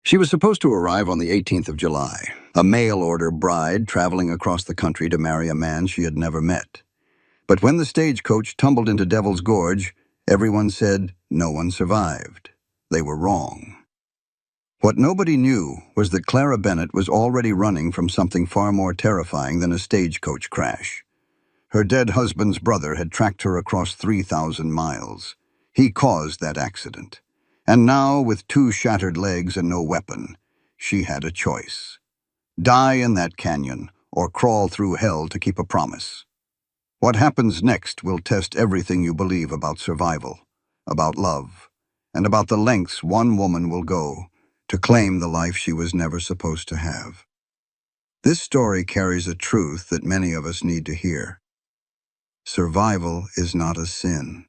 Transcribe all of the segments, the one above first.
She was supposed to arrive on the 18th of July, a mail-order bride traveling across the country to marry a man she had never met. But when the stagecoach tumbled into Devil's Gorge, everyone said no one survived. They were wrong. What nobody knew was that Clara Bennett was already running from something far more terrifying than a stagecoach crash. Her dead husband's brother had tracked her across 3,000 miles. He caused that accident. And now, with 2 shattered legs and no weapon, she had a choice. Die in that canyon, or crawl through hell to keep a promise. What happens next will test everything you believe about survival, about love, and about the lengths one woman will go to claim the life she was never supposed to have. This story carries a truth that many of us need to hear. Survival is not a sin.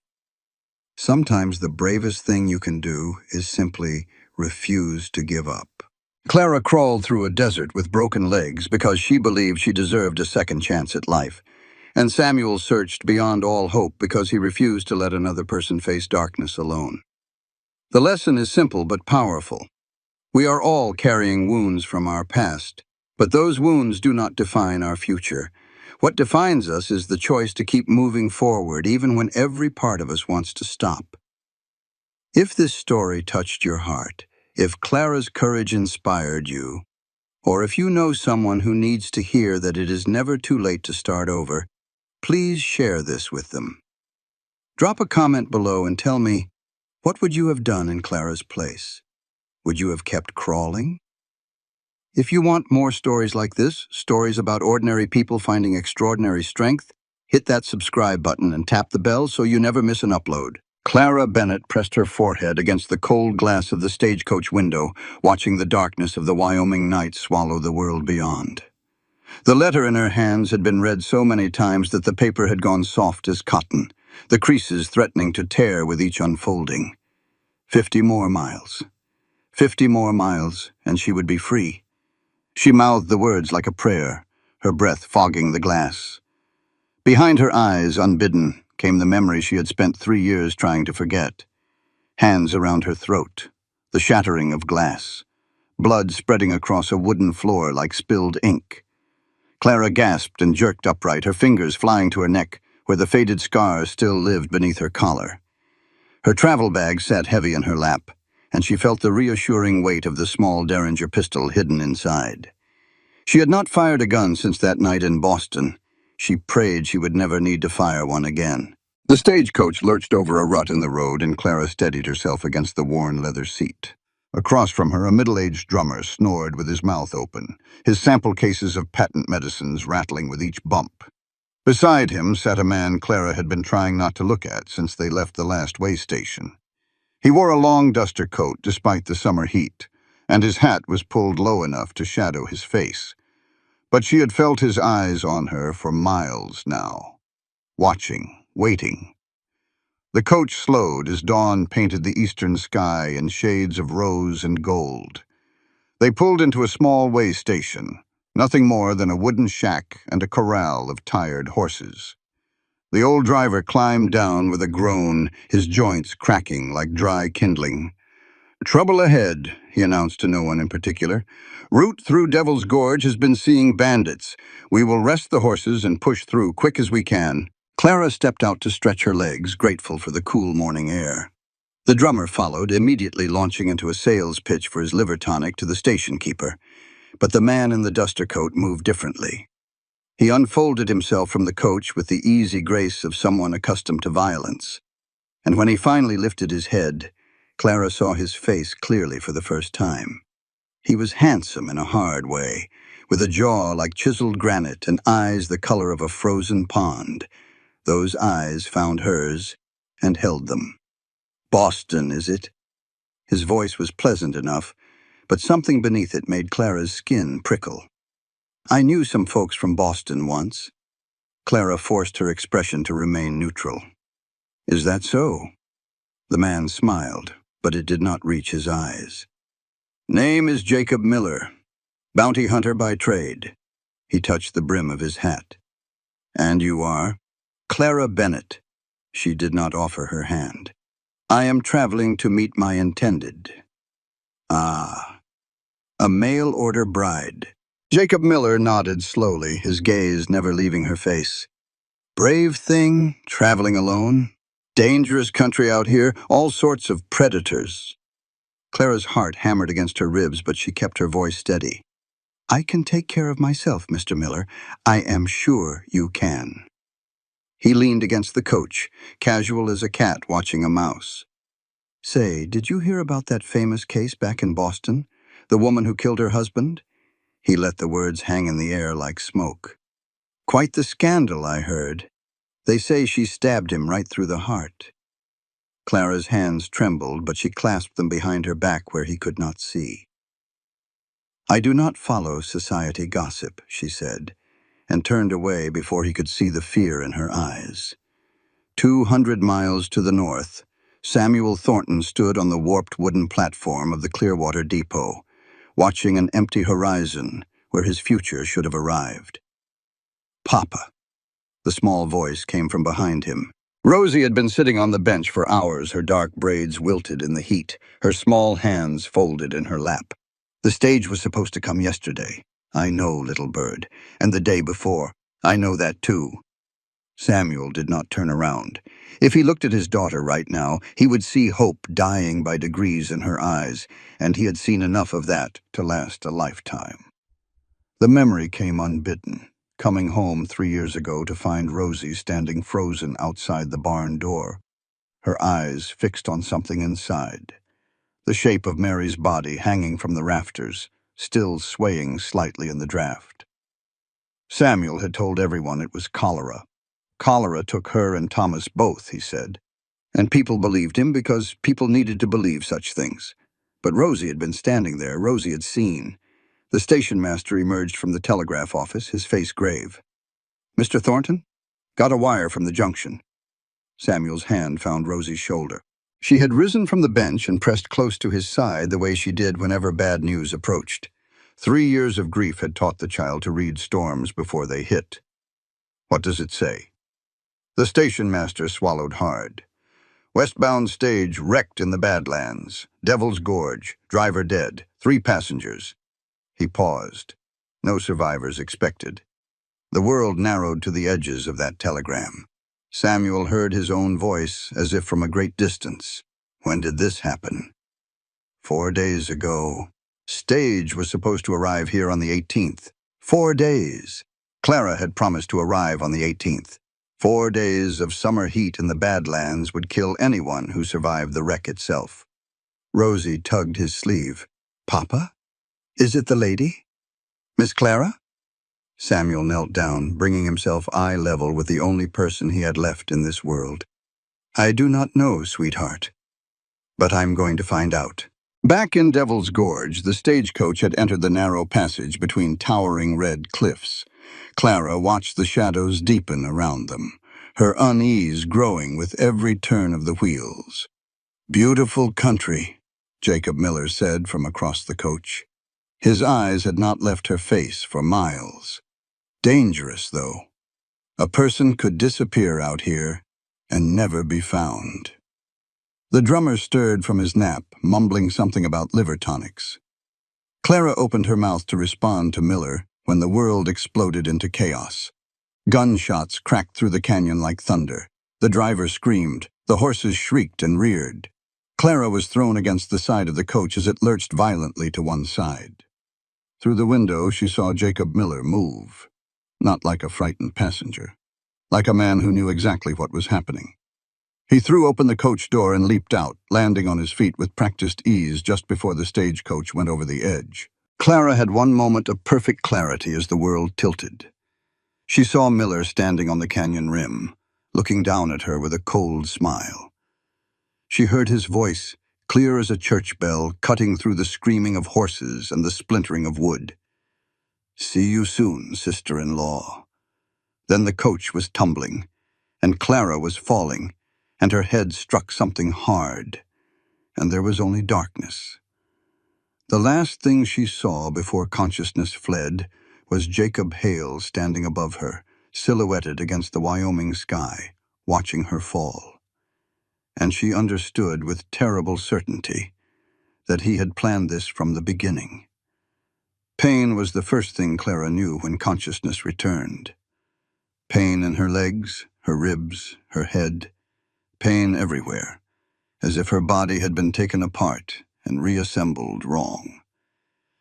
Sometimes the bravest thing you can do is simply refuse to give up. Clara crawled through a desert with broken legs because she believed she deserved a second chance at life. And Samuel searched beyond all hope because he refused to let another person face darkness alone. The lesson is simple but powerful. We are all carrying wounds from our past, but those wounds do not define our future. What defines us is the choice to keep moving forward even when every part of us wants to stop. If this story touched your heart, if Clara's courage inspired you, or if you know someone who needs to hear that it is never too late to start over, please share this with them. Drop a comment below and tell me, what would you have done in Clara's place? Would you have kept crawling? If you want more stories like this, stories about ordinary people finding extraordinary strength, hit that subscribe button and tap the bell so you never miss an upload. Clara Bennett pressed her forehead against the cold glass of the stagecoach window, watching the darkness of the Wyoming night swallow the world beyond. The letter in her hands had been read so many times that the paper had gone soft as cotton, the creases threatening to tear with each unfolding. 50 more miles. 50 more miles, and she would be free. She mouthed the words like a prayer, her breath fogging the glass. Behind her eyes, unbidden, came the memory she had spent 3 years trying to forget. Hands around her throat, the shattering of glass, blood spreading across a wooden floor like spilled ink. Clara gasped and jerked upright, her fingers flying to her neck, where the faded scars still lived beneath her collar. Her travel bag sat heavy in her lap, and she felt the reassuring weight of the small Derringer pistol hidden inside. She had not fired a gun since that night in Boston. She prayed she would never need to fire one again. The stagecoach lurched over a rut in the road, and Clara steadied herself against the worn leather seat. Across from her, a middle-aged drummer snored with his mouth open, his sample cases of patent medicines rattling with each bump. Beside him sat a man Clara had been trying not to look at since they left the last way station. He wore a long duster coat despite the summer heat, and his hat was pulled low enough to shadow his face. But she had felt his eyes on her for miles now, watching, waiting. The coach slowed as dawn painted the eastern sky in shades of rose and gold. They pulled into a small way station, nothing more than a wooden shack and a corral of tired horses. The old driver climbed down with a groan, his joints cracking like dry kindling. "Trouble ahead," he announced to no one in particular. "Route through Devil's Gorge has been seeing bandits. We will rest the horses and push through quick as we can." Clara stepped out to stretch her legs, grateful for the cool morning air. The drummer followed, immediately launching into a sales pitch for his liver tonic to the station keeper. But the man in the duster coat moved differently. He unfolded himself from the coach with the easy grace of someone accustomed to violence. And when he finally lifted his head, Clara saw his face clearly for the first time. He was handsome in a hard way, with a jaw like chiseled granite and eyes the color of a frozen pond. Those eyes found hers and held them. "Boston, is it?" His voice was pleasant enough, but something beneath it made Clara's skin prickle. "I knew some folks from Boston once." Clara forced her expression to remain neutral. "Is that so?" The man smiled, but it did not reach his eyes. "Name is Jacob Miller, bounty hunter by trade." He touched the brim of his hat. "And you are?" "Clara Bennett." She did not offer her hand. "I am traveling to meet my intended." "Ah." A mail-order bride. Jacob Miller nodded slowly, his gaze never leaving her face. Brave thing, traveling alone. Dangerous country out here, all sorts of predators. Clara's heart hammered against her ribs, but she kept her voice steady. I can take care of myself, Mr. Miller. I am sure you can. He leaned against the coach, casual as a cat watching a mouse. Say, did you hear about that famous case back in Boston? The woman who killed her husband? He let the words hang in the air like smoke. Quite the scandal, I heard. They say she stabbed him right through the heart. Clara's hands trembled, but she clasped them behind her back where he could not see. I do not follow society gossip, she said, and turned away before he could see the fear in her eyes. 200 miles to the north, Samuel Thornton stood on the warped wooden platform of the Clearwater Depot, watching an empty horizon where his future should have arrived. Papa. The small voice came from behind him. Rosie had been sitting on the bench for hours, her dark braids wilted in the heat, her small hands folded in her lap. The stage was supposed to come yesterday. I know, little bird. And the day before. I know that too. Samuel did not turn around. If he looked at his daughter right now, he would see hope dying by degrees in her eyes, and he had seen enough of that to last a lifetime. The memory came unbidden, coming home 3 years ago to find Rosie standing frozen outside the barn door, her eyes fixed on something inside. The shape of Mary's body hanging from the rafters, still swaying slightly in the draft. Samuel had told everyone it was cholera. Cholera took her and Thomas both, he said. And people believed him because people needed to believe such things. But Rosie had been standing there. Rosie had seen. The station master emerged from the telegraph office, his face grave. Mr. Thornton? Got a wire from the junction. Samuel's hand found Rosie's shoulder. She had risen from the bench and pressed close to his side the way she did whenever bad news approached. 3 years of grief had taught the child to read storms before they hit. What does it say? The station master swallowed hard. Westbound stage wrecked in the Badlands. Devil's Gorge. Driver dead. 3 passengers. He paused. No survivors expected. The world narrowed to the edges of that telegram. Samuel heard his own voice as if from a great distance. When did this happen? 4 days ago. Stage was supposed to arrive here on the 18th. 4 days. Clara had promised to arrive on the 18th. 4 days of summer heat in the Badlands would kill anyone who survived the wreck itself. Rosie tugged his sleeve. Papa? Is it the lady? Miss Clara? Samuel knelt down, bringing himself eye level with the only person he had left in this world. I do not know, sweetheart. But I'm going to find out. Back in Devil's Gorge, the stagecoach had entered the narrow passage between towering red cliffs. Clara watched the shadows deepen around them, her unease growing with every turn of the wheels. Beautiful country, Jacob Miller said from across the coach. His eyes had not left her face for miles. Dangerous, though. A person could disappear out here and never be found. The drummer stirred from his nap, mumbling something about liver tonics. Clara opened her mouth to respond to Miller when the world exploded into chaos. Gunshots cracked through the canyon like thunder. The driver screamed. The horses shrieked and reared. Clara was thrown against the side of the coach as it lurched violently to one side. Through the window, she saw Jacob Miller move. Not like a frightened passenger. Like a man who knew exactly what was happening. He threw open the coach door and leaped out, landing on his feet with practiced ease just before the stagecoach went over the edge. Clara had one moment of perfect clarity as the world tilted. She saw Miller standing on the canyon rim, looking down at her with a cold smile. She heard his voice, clear as a church bell, cutting through the screaming of horses and the splintering of wood. See you soon, sister-in-law. Then the coach was tumbling, and Clara was falling, and her head struck something hard, and there was only darkness. The last thing she saw before consciousness fled was Jacob Hale standing above her, silhouetted against the Wyoming sky, watching her fall. And she understood with terrible certainty that he had planned this from the beginning. Pain was the first thing Clara knew when consciousness returned. Pain in her legs, her ribs, her head, pain everywhere, as if her body had been taken apart and reassembled wrong.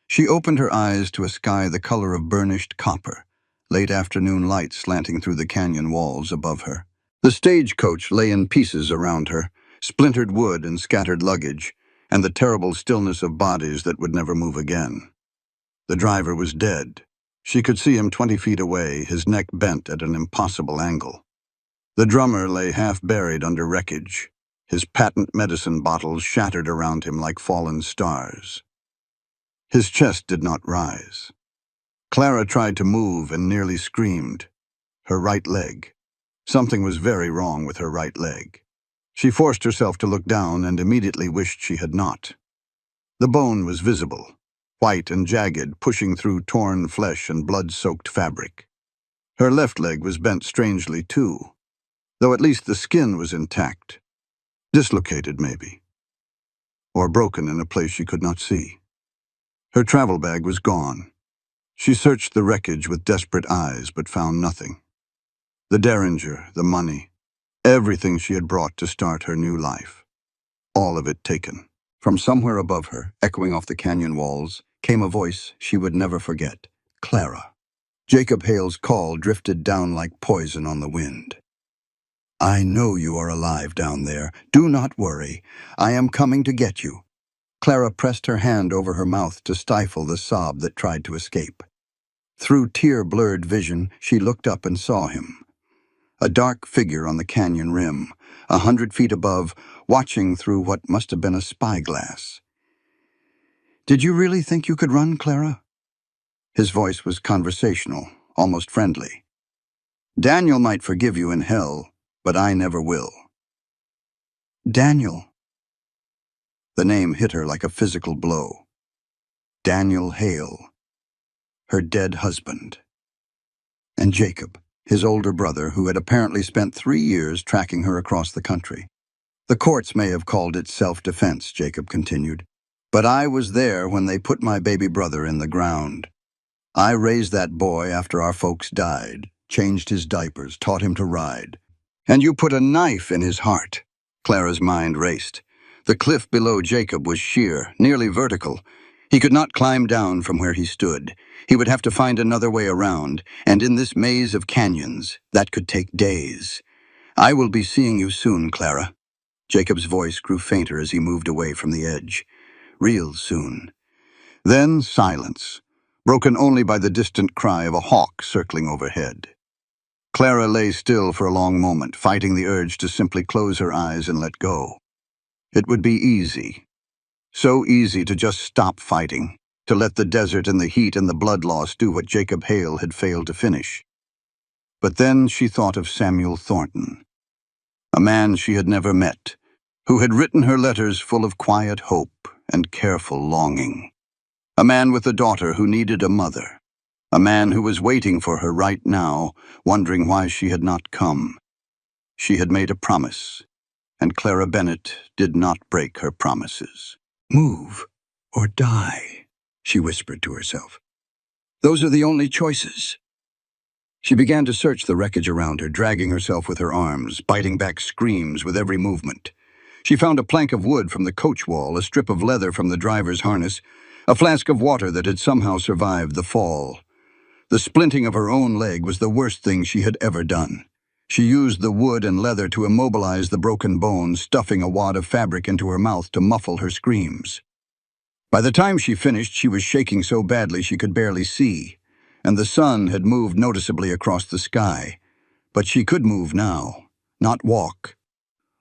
She opened her eyes to a sky the color of burnished copper, late afternoon light slanting through the canyon walls above her. The stagecoach lay in pieces around her, splintered wood and scattered luggage, and the terrible stillness of bodies that would never move again. The driver was dead. She could see him 20 feet away, his neck bent at an impossible angle. The drummer lay half buried under wreckage, his patent medicine bottles shattered around him like fallen stars. His chest did not rise. Clara tried to move and nearly screamed. Her right leg. Something was very wrong with her right leg. She forced herself to look down and immediately wished she had not. The bone was visible, white and jagged, pushing through torn flesh and blood-soaked fabric. Her left leg was bent strangely too, though at least the skin was intact. Dislocated, maybe. Or broken in a place she could not see. Her travel bag was gone. She searched the wreckage with desperate eyes, but found nothing. The derringer, the money, everything she had brought to start her new life. All of it taken. From somewhere above her, echoing off the canyon walls, came a voice she would never forget. Clara. Jacob Hale's call drifted down like poison on the wind. I know you are alive down there. Do not worry. I am coming to get you. Clara pressed her hand over her mouth to stifle the sob that tried to escape. Through tear-blurred vision, she looked up and saw him. A dark figure on the canyon rim, 100 feet above, watching through what must have been a spyglass. Did you really think you could run, Clara? His voice was conversational, almost friendly. Daniel might forgive you in hell, but I never will. Daniel. The name hit her like a physical blow. Daniel Hale. Her dead husband. And Jacob, his older brother, who had apparently spent 3 years tracking her across the country. The courts may have called it self-defense, Jacob continued, but I was there when they put my baby brother in the ground. I raised that boy after our folks died, changed his diapers, taught him to ride. And you put a knife in his heart. Clara's mind raced. The cliff below Jacob was sheer, nearly vertical. He could not climb down from where he stood. He would have to find another way around, and in this maze of canyons, that could take days. I will be seeing you soon, Clara. Jacob's voice grew fainter as he moved away from the edge. Real soon. Then silence, broken only by the distant cry of a hawk circling overhead. Clara lay still for a long moment, fighting the urge to simply close her eyes and let go. It would be easy. So easy to just stop fighting, to let the desert and the heat and the blood loss do what Jacob Hale had failed to finish. But then she thought of Samuel Thornton, a man she had never met, who had written her letters full of quiet hope and careful longing. A man with a daughter who needed a mother. A man who was waiting for her right now, wondering why she had not come. She had made a promise, and Clara Bennett did not break her promises. Move or die, she whispered to herself. Those are the only choices. She began to search the wreckage around her, dragging herself with her arms, biting back screams with every movement. She found a plank of wood from the coach wall, a strip of leather from the driver's harness, a flask of water that had somehow survived the fall. The splinting of her own leg was the worst thing she had ever done. She used the wood and leather to immobilize the broken bone, stuffing a wad of fabric into her mouth to muffle her screams. By the time she finished, she was shaking so badly she could barely see, and the sun had moved noticeably across the sky. But she could move now, not walk.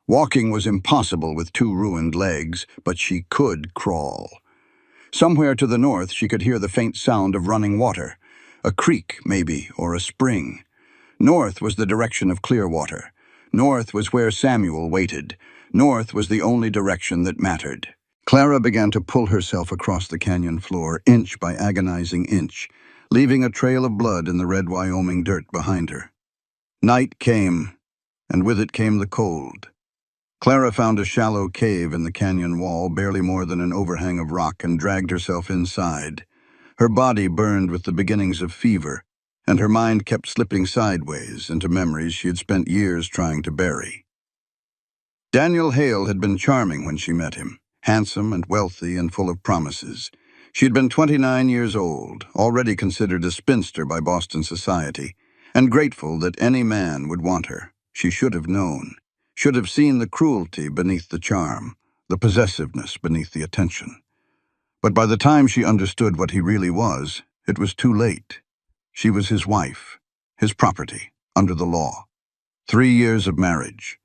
Walking was impossible with 2 ruined legs, but she could crawl. Somewhere to the north, she could hear the faint sound of running water. A creek, maybe, or a spring. North was the direction of clear water. North was where Samuel waited. North was the only direction that mattered. Clara began to pull herself across the canyon floor, inch by agonizing inch, leaving a trail of blood in the red Wyoming dirt behind her. Night came, and with it came the cold. Clara found a shallow cave in the canyon wall, barely more than an overhang of rock, and dragged herself inside. Her body burned with the beginnings of fever, and her mind kept slipping sideways into memories she had spent years trying to bury. Daniel Hale had been charming when she met him, handsome and wealthy and full of promises. She had been 29 years old, already considered a spinster by Boston society, and grateful that any man would want her. She should have known, should have seen the cruelty beneath the charm, the possessiveness beneath the attention. But by the time she understood what he really was, it was too late. She was his wife, his property, under the law. 3 years of marriage.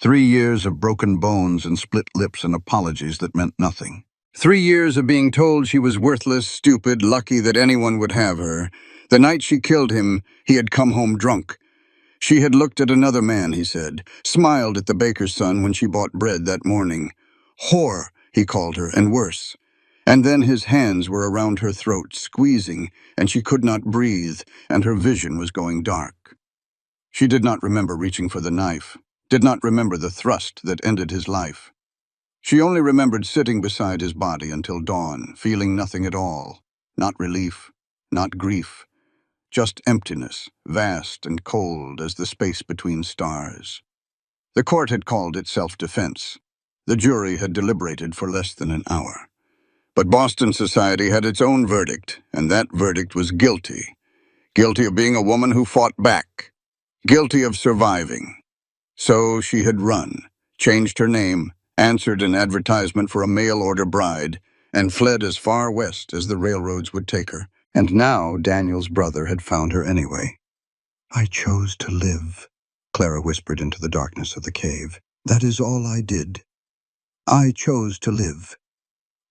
3 years of broken bones and split lips and apologies that meant nothing. 3 years of being told she was worthless, stupid, lucky that anyone would have her. The night she killed him, he had come home drunk. She had looked at another man, he said, smiled at the baker's son when she bought bread that morning. Whore, he called her, and worse. And then his hands were around her throat, squeezing, and she could not breathe, and her vision was going dark. She did not remember reaching for the knife, did not remember the thrust that ended his life. She only remembered sitting beside his body until dawn, feeling nothing at all. Not relief, not grief, just emptiness, vast and cold as the space between stars. The court had called it self-defense. The jury had deliberated for less than an hour. But Boston society had its own verdict, and that verdict was guilty. Guilty of being a woman who fought back. Guilty of surviving. So she had run, changed her name, answered an advertisement for a mail-order bride, and fled as far west as the railroads would take her. And now Daniel's brother had found her anyway. "I chose to live," Clara whispered into the darkness of the cave. "That is all I did. I chose to live."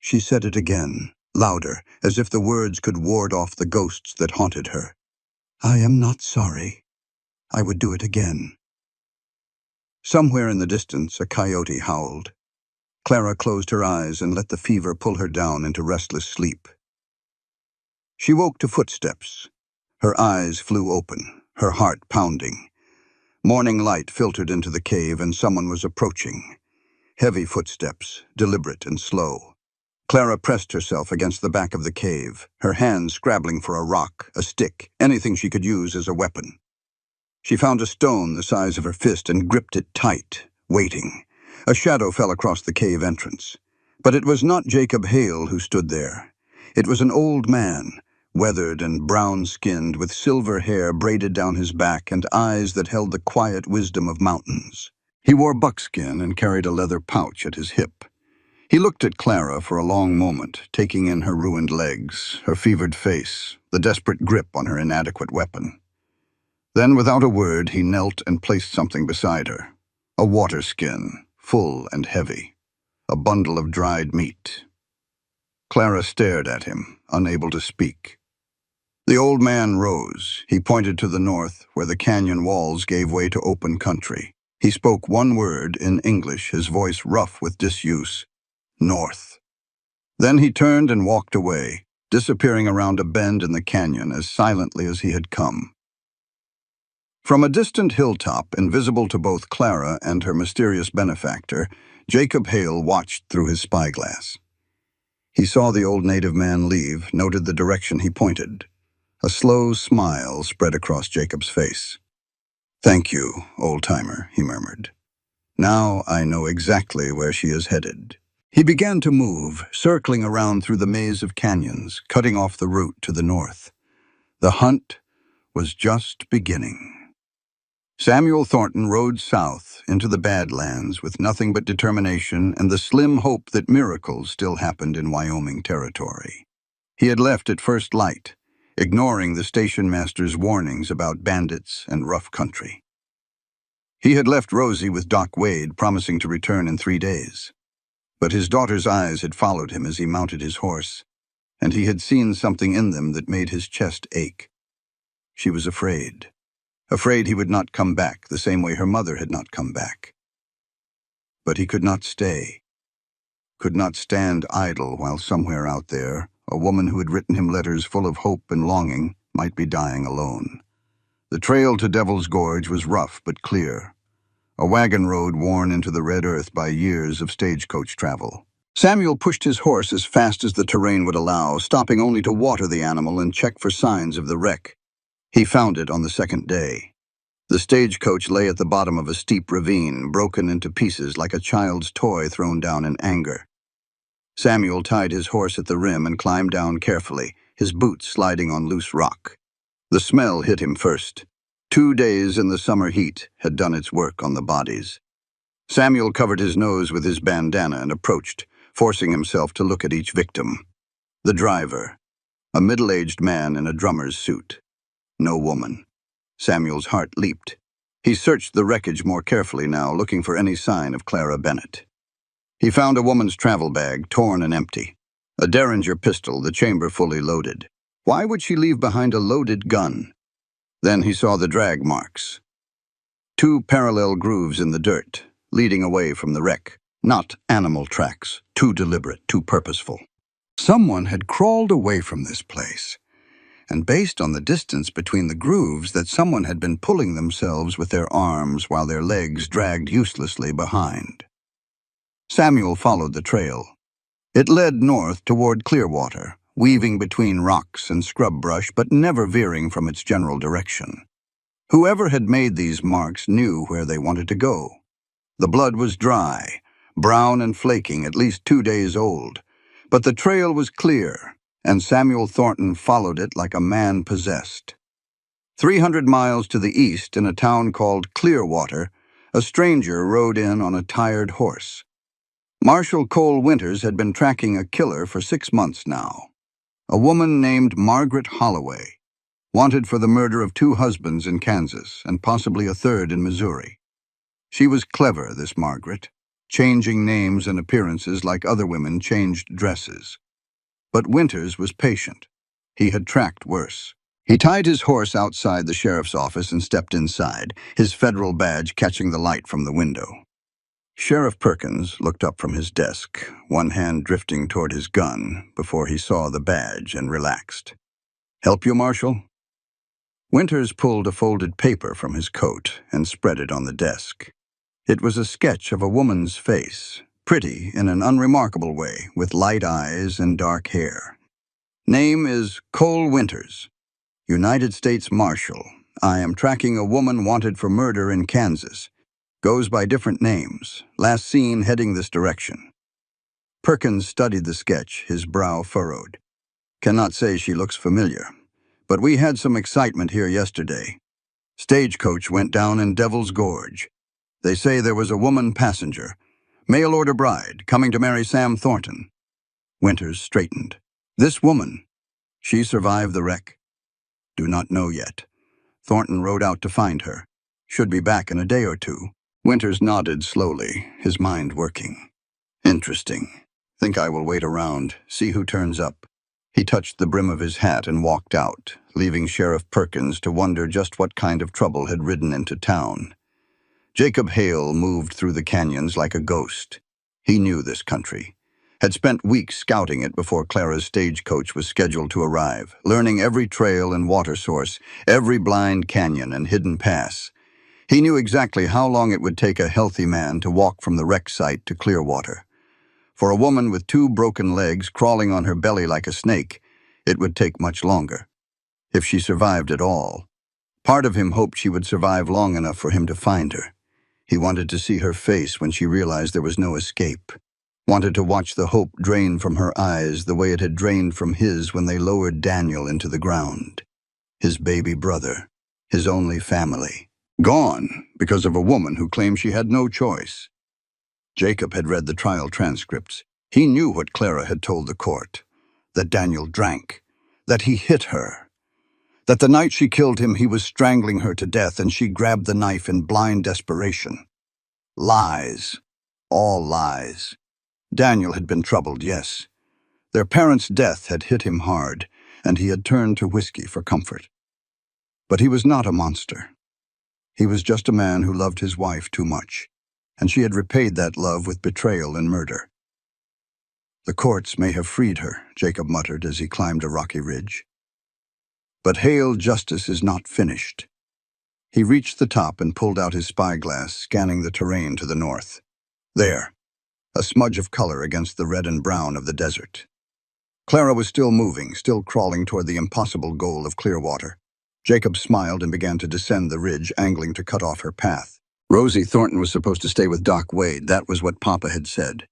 She said it again, louder, as if the words could ward off the ghosts that haunted her. "I am not sorry. I would do it again." Somewhere in the distance, a coyote howled. Clara closed her eyes and let the fever pull her down into restless sleep. She woke to footsteps. Her eyes flew open, her heart pounding. Morning light filtered into the cave and someone was approaching. Heavy footsteps, deliberate and slow. Clara pressed herself against the back of the cave, her hands scrabbling for a rock, a stick, anything she could use as a weapon. She found a stone the size of her fist and gripped it tight, waiting. A shadow fell across the cave entrance. But it was not Jacob Hale who stood there. It was an old man, weathered and brown-skinned, with silver hair braided down his back and eyes that held the quiet wisdom of mountains. He wore buckskin and carried a leather pouch at his hip. He looked at Clara for a long moment, taking in her ruined legs, her fevered face, the desperate grip on her inadequate weapon. Then, without a word, he knelt and placed something beside her. A water skin, full and heavy. A bundle of dried meat. Clara stared at him, unable to speak. The old man rose. He pointed to the north, where the canyon walls gave way to open country. He spoke one word in English, his voice rough with disuse. North. Then he turned and walked away, disappearing around a bend in the canyon as silently as he had come. From a distant hilltop, invisible to both Clara and her mysterious benefactor, Jacob Hale watched through his spyglass. He saw the old native man leave, noted the direction he pointed. A slow smile spread across Jacob's face. "Thank you, old-timer," he murmured. "Now I know exactly where she is headed." He began to move, circling around through the maze of canyons, cutting off the route to the north. The hunt was just beginning. Samuel Thornton rode south into the Badlands with nothing but determination and the slim hope that miracles still happened in Wyoming territory. He had left at first light, ignoring the station master's warnings about bandits and rough country. He had left Rosie with Doc Wade, promising to return in 3 days. But his daughter's eyes had followed him as he mounted his horse, and he had seen something in them that made his chest ache. She was afraid. Afraid he would not come back the same way her mother had not come back. But he could not stay. Could not stand idle while somewhere out there, a woman who had written him letters full of hope and longing might be dying alone. The trail to Devil's Gorge was rough but clear. A wagon road worn into the red earth by years of stagecoach travel. Samuel pushed his horse as fast as the terrain would allow, stopping only to water the animal and check for signs of the wreck. He found it on the second day. The stagecoach lay at the bottom of a steep ravine, broken into pieces like a child's toy thrown down in anger. Samuel tied his horse at the rim and climbed down carefully, his boots sliding on loose rock. The smell hit him first. 2 days in the summer heat had done its work on the bodies. Samuel covered his nose with his bandana and approached, forcing himself to look at each victim. The driver, a middle-aged man in a drummer's suit. No woman. Samuel's heart leaped. He searched the wreckage more carefully now, looking for any sign of Clara Bennett. He found a woman's travel bag, torn and empty. A Derringer pistol, the chamber fully loaded. Why would she leave behind a loaded gun? Then he saw the drag marks. 2 parallel grooves in the dirt, leading away from the wreck. Not animal tracks, too deliberate, too purposeful. Someone had crawled away from this place, and based on the distance between the grooves, that someone had been pulling themselves with their arms while their legs dragged uselessly behind. Samuel followed the trail. It led north toward Clearwater, weaving between rocks and scrub brush, but never veering from its general direction. Whoever had made these marks knew where they wanted to go. The blood was dry, brown and flaking, at least 2 days old, but the trail was clear, and Samuel Thornton followed it like a man possessed. 300 miles to the east, in a town called Clearwater, a stranger rode in on a tired horse. Marshal Cole Winters had been tracking a killer for 6 months now. A woman named Margaret Holloway, wanted for the murder of 2 husbands in Kansas and possibly a third in Missouri. She was clever, this Margaret, changing names and appearances like other women changed dresses. But Winters was patient. He had tracked worse. He tied his horse outside the sheriff's office and stepped inside, his federal badge catching the light from the window. Sheriff Perkins looked up from his desk, one hand drifting toward his gun, before he saw the badge and relaxed. "Help you, Marshal?" Winters pulled a folded paper from his coat and spread it on the desk. It was a sketch of a woman's face, pretty in an unremarkable way, with light eyes and dark hair. "Name is Cole Winters, United States Marshal. I am tracking a woman wanted for murder in Kansas. Goes by different names, last seen heading this direction." Perkins studied the sketch, his brow furrowed. "Cannot say she looks familiar, but we had some excitement here yesterday. Stagecoach went down in Devil's Gorge. They say there was a woman passenger, mail-order bride, coming to marry Sam Thornton." Winters straightened. "This woman, she survived the wreck?" "Do not know yet. Thornton rode out to find her. Should be back in a day or 2. Winters nodded slowly, his mind working. "Interesting. Think I will wait around, see who turns up." He touched the brim of his hat and walked out, leaving Sheriff Perkins to wonder just what kind of trouble had ridden into town. Jacob Hale moved through the canyons like a ghost. He knew this country, had spent weeks scouting it before Clara's stagecoach was scheduled to arrive, learning every trail and water source, every blind canyon and hidden pass. He knew exactly how long it would take a healthy man to walk from the wreck site to Clearwater. For a woman with 2 broken legs crawling on her belly like a snake, it would take much longer. If she survived at all. Part of him hoped she would survive long enough for him to find her. He wanted to see her face when she realized there was no escape. Wanted to watch the hope drain from her eyes the way it had drained from his when they lowered Daniel into the ground. His baby brother, his only family. Gone because of a woman who claimed she had no choice. Jacob had read the trial transcripts. He knew what Clara had told the court. That Daniel drank. That he hit her. That the night she killed him, he was strangling her to death and she grabbed the knife in blind desperation. Lies. All lies. Daniel had been troubled, yes. Their parents' death had hit him hard, and he had turned to whiskey for comfort. But he was not a monster. He was just a man who loved his wife too much, and she had repaid that love with betrayal and murder. "The courts may have freed her," Jacob muttered as he climbed a rocky ridge. "But Hale justice is not finished." He reached the top and pulled out his spyglass, scanning the terrain to the north. There, a smudge of color against the red and brown of the desert. Clara was still moving, still crawling toward the impossible goal of clear water. Jacob smiled and began to descend the ridge, angling to cut off her path. Rosie Thornton was supposed to stay with Doc Wade. That was what Papa had said.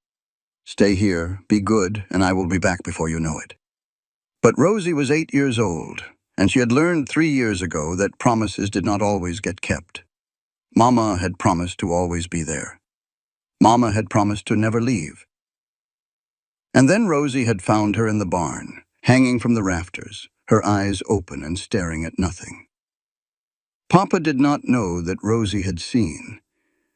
Stay here, be good, and I will be back before you know it. But Rosie was 8 years old, and she had learned 3 years ago that promises did not always get kept. Mama had promised to always be there. Mama had promised to never leave. And then Rosie had found her in the barn, hanging from the rafters, her eyes open and staring at nothing. Papa did not know that Rosie had seen.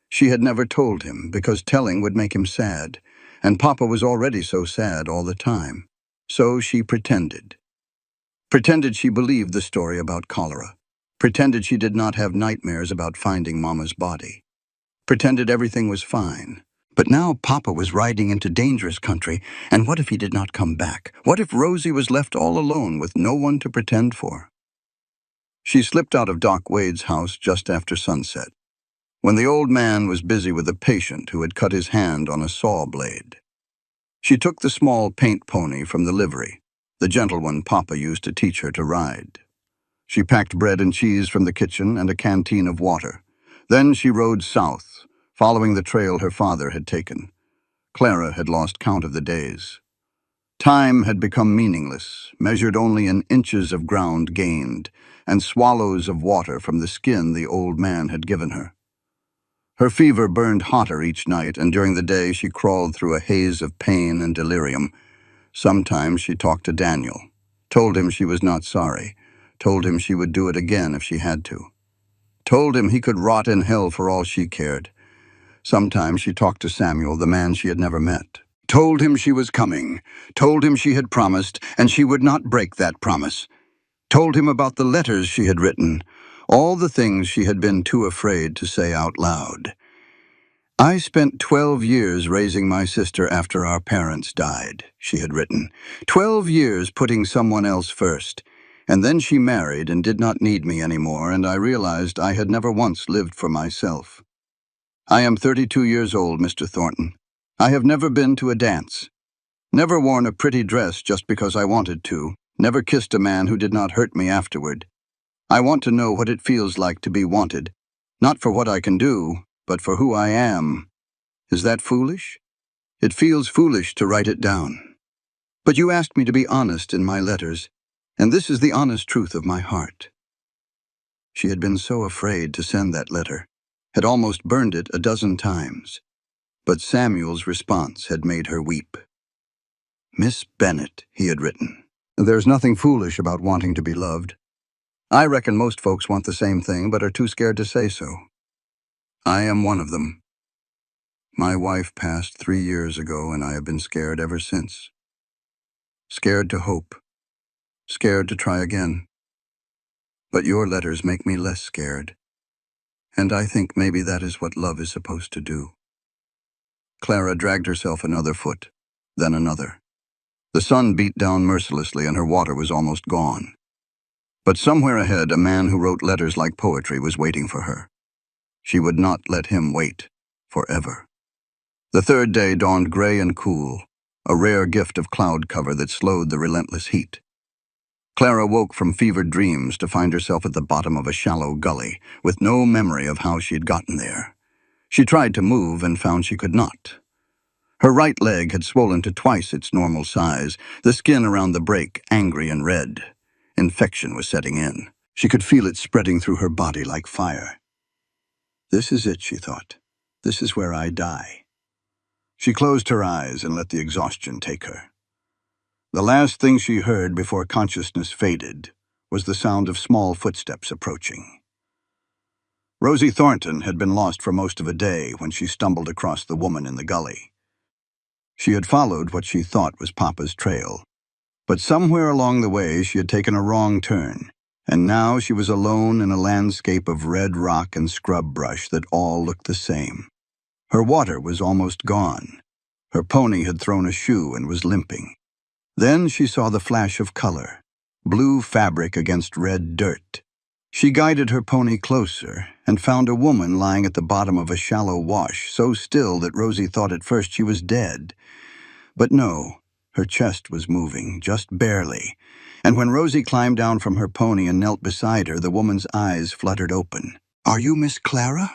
She had never told him, because telling would make him sad, and Papa was already so sad all the time. So she pretended. Pretended she believed the story about cholera. Pretended she did not have nightmares about finding Mama's body. Pretended everything was fine. But now Papa was riding into dangerous country, and what if he did not come back? What if Rosie was left all alone with no one to pretend for? She slipped out of Doc Wade's house just after sunset, when the old man was busy with a patient who had cut his hand on a saw blade. She took the small paint pony from the livery, the gentle one Papa used to teach her to ride. She packed bread and cheese from the kitchen and a canteen of water. Then she rode south, following the trail her father had taken. Clara had lost count of the days. Time had become meaningless, measured only in inches of ground gained, and swallows of water from the skin the old man had given her. Her fever burned hotter each night, and during the day she crawled through a haze of pain and delirium. Sometimes she talked to Daniel, told him she was not sorry, told him she would do it again if she had to, told him he could rot in hell for all she cared. Sometimes she talked to Samuel, the man she had never met, told him she was coming, told him she had promised, and she would not break that promise, told him about the letters she had written, all the things she had been too afraid to say out loud. I spent 12 years raising my sister after our parents died, she had written. 12 years putting someone else first. And then she married and did not need me anymore, and I realized I had never once lived for myself. I am 32 years old, Mr. Thornton. I have never been to a dance. Never worn a pretty dress just because I wanted to. Never kissed a man who did not hurt me afterward. I want to know what it feels like to be wanted, not for what I can do, but for who I am. Is that foolish? It feels foolish to write it down. But you asked me to be honest in my letters, and this is the honest truth of my heart. She had been so afraid to send that letter, had almost burned it a dozen times. But Samuel's response had made her weep. Miss Bennett, he had written. There's nothing foolish about wanting to be loved. I reckon most folks want the same thing, but are too scared to say so. I am one of them. My wife passed 3 years ago, and I have been scared ever since. Scared to hope. Scared to try again. But your letters make me less scared. And I think maybe that is what love is supposed to do. Clara dragged herself another foot, then another. The sun beat down mercilessly, and her water was almost gone. But somewhere ahead, a man who wrote letters like poetry was waiting for her. She would not let him wait forever. The third day dawned gray and cool, a rare gift of cloud cover that slowed the relentless heat. Clara woke from fevered dreams to find herself at the bottom of a shallow gully, with no memory of how she had gotten there. She tried to move and found she could not. Her right leg had swollen to twice its normal size, the skin around the break angry and red. Infection was setting in. She could feel it spreading through her body like fire. This is it, she thought. This is where I die. She closed her eyes and let the exhaustion take her. The last thing she heard before consciousness faded was the sound of small footsteps approaching. Rosie Thornton had been lost for most of a day when she stumbled across the woman in the gully. She had followed what she thought was Papa's trail, but somewhere along the way she had taken a wrong turn, and now she was alone in a landscape of red rock and scrub brush that all looked the same. Her water was almost gone. Her pony had thrown a shoe and was limping. Then she saw the flash of color, blue fabric against red dirt. She guided her pony closer and found a woman lying at the bottom of a shallow wash, so still that Rosie thought at first she was dead. But no, her chest was moving, just barely, and when Rosie climbed down from her pony and knelt beside her, the woman's eyes fluttered open. "Are you Miss Clara?"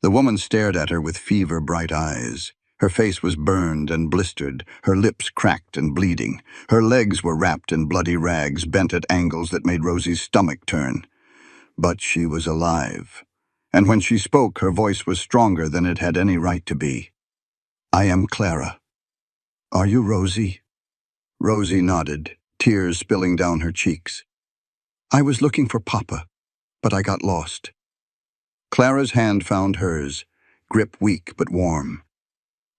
The woman stared at her with fever-bright eyes. Her face was burned and blistered, her lips cracked and bleeding. Her legs were wrapped in bloody rags, bent at angles that made Rosie's stomach turn. But she was alive, and when she spoke, her voice was stronger than it had any right to be. "I am Clara. Are you Rosie?" Rosie nodded, tears spilling down her cheeks. "I was looking for Papa, but I got lost." Clara's hand found hers, grip weak but warm.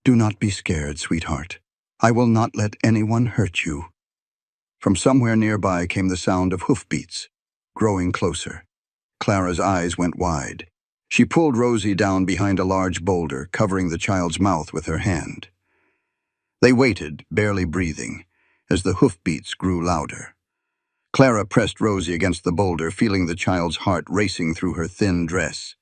"Do not be scared, sweetheart. I will not let anyone hurt you." From somewhere nearby came the sound of hoofbeats, growing closer. Clara's eyes went wide. She pulled Rosie down behind a large boulder, covering the child's mouth with her hand. They waited, barely breathing, as the hoofbeats grew louder. Clara pressed Rosie against the boulder, feeling the child's heart racing through her thin dress.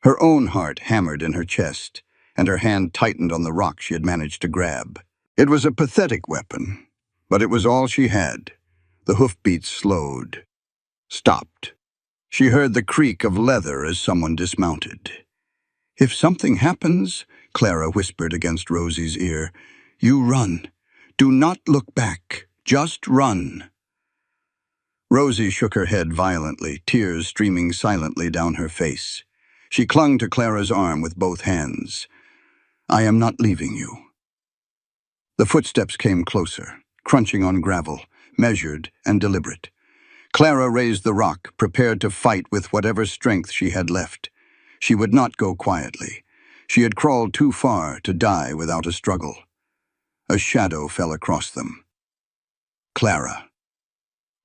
Her own heart hammered in her chest, and her hand tightened on the rock she had managed to grab. It was a pathetic weapon, but it was all she had. The hoofbeats slowed, stopped. She heard the creak of leather as someone dismounted. "If something happens," Clara whispered against Rosie's ear, "you run. Do not look back. Just run." Rosie shook her head violently, tears streaming silently down her face. She clung to Clara's arm with both hands. "I am not leaving you." The footsteps came closer, crunching on gravel, measured and deliberate. Clara raised the rock, prepared to fight with whatever strength she had left. She would not go quietly. She had crawled too far to die without a struggle. A shadow fell across them. Clara.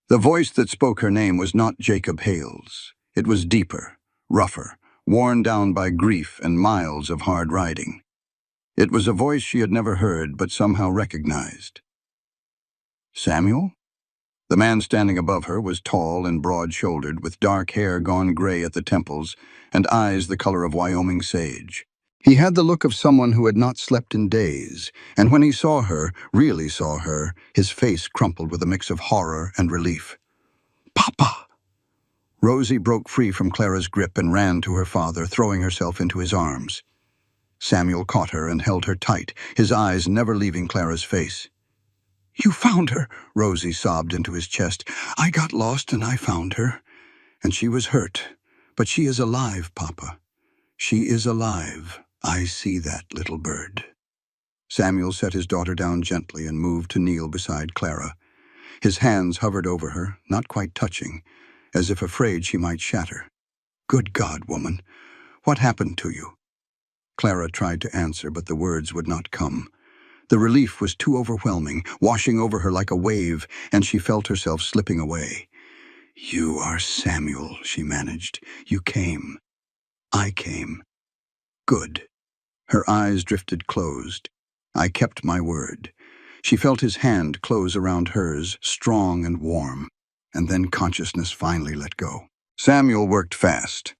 The voice that spoke her name was not Jacob Hale's. It was deeper, rougher, worn down by grief and miles of hard riding. It was a voice she had never heard but somehow recognized. Samuel? The man standing above her was tall and broad-shouldered, with dark hair gone gray at the temples and eyes the color of Wyoming sage. He had the look of someone who had not slept in days, and when he saw her, really saw her, his face crumpled with a mix of horror and relief. "Papa!" Rosie broke free from Clara's grip and ran to her father, throwing herself into his arms. Samuel caught her and held her tight, his eyes never leaving Clara's face. "You found her," Rosie sobbed into his chest. "I got lost and I found her. And she was hurt. But she is alive, Papa. She is alive. I see that, little bird." Samuel set his daughter down gently and moved to kneel beside Clara. His hands hovered over her, not quite touching, as if afraid she might shatter. "Good God, woman, what happened to you?" Clara tried to answer, but the words would not come. The relief was too overwhelming, washing over her like a wave, and she felt herself slipping away. "You are Samuel," she managed. "You came. I came. Good." Her eyes drifted closed. "I kept my word." She felt his hand close around hers, strong and warm, and then consciousness finally let go. Samuel worked fast.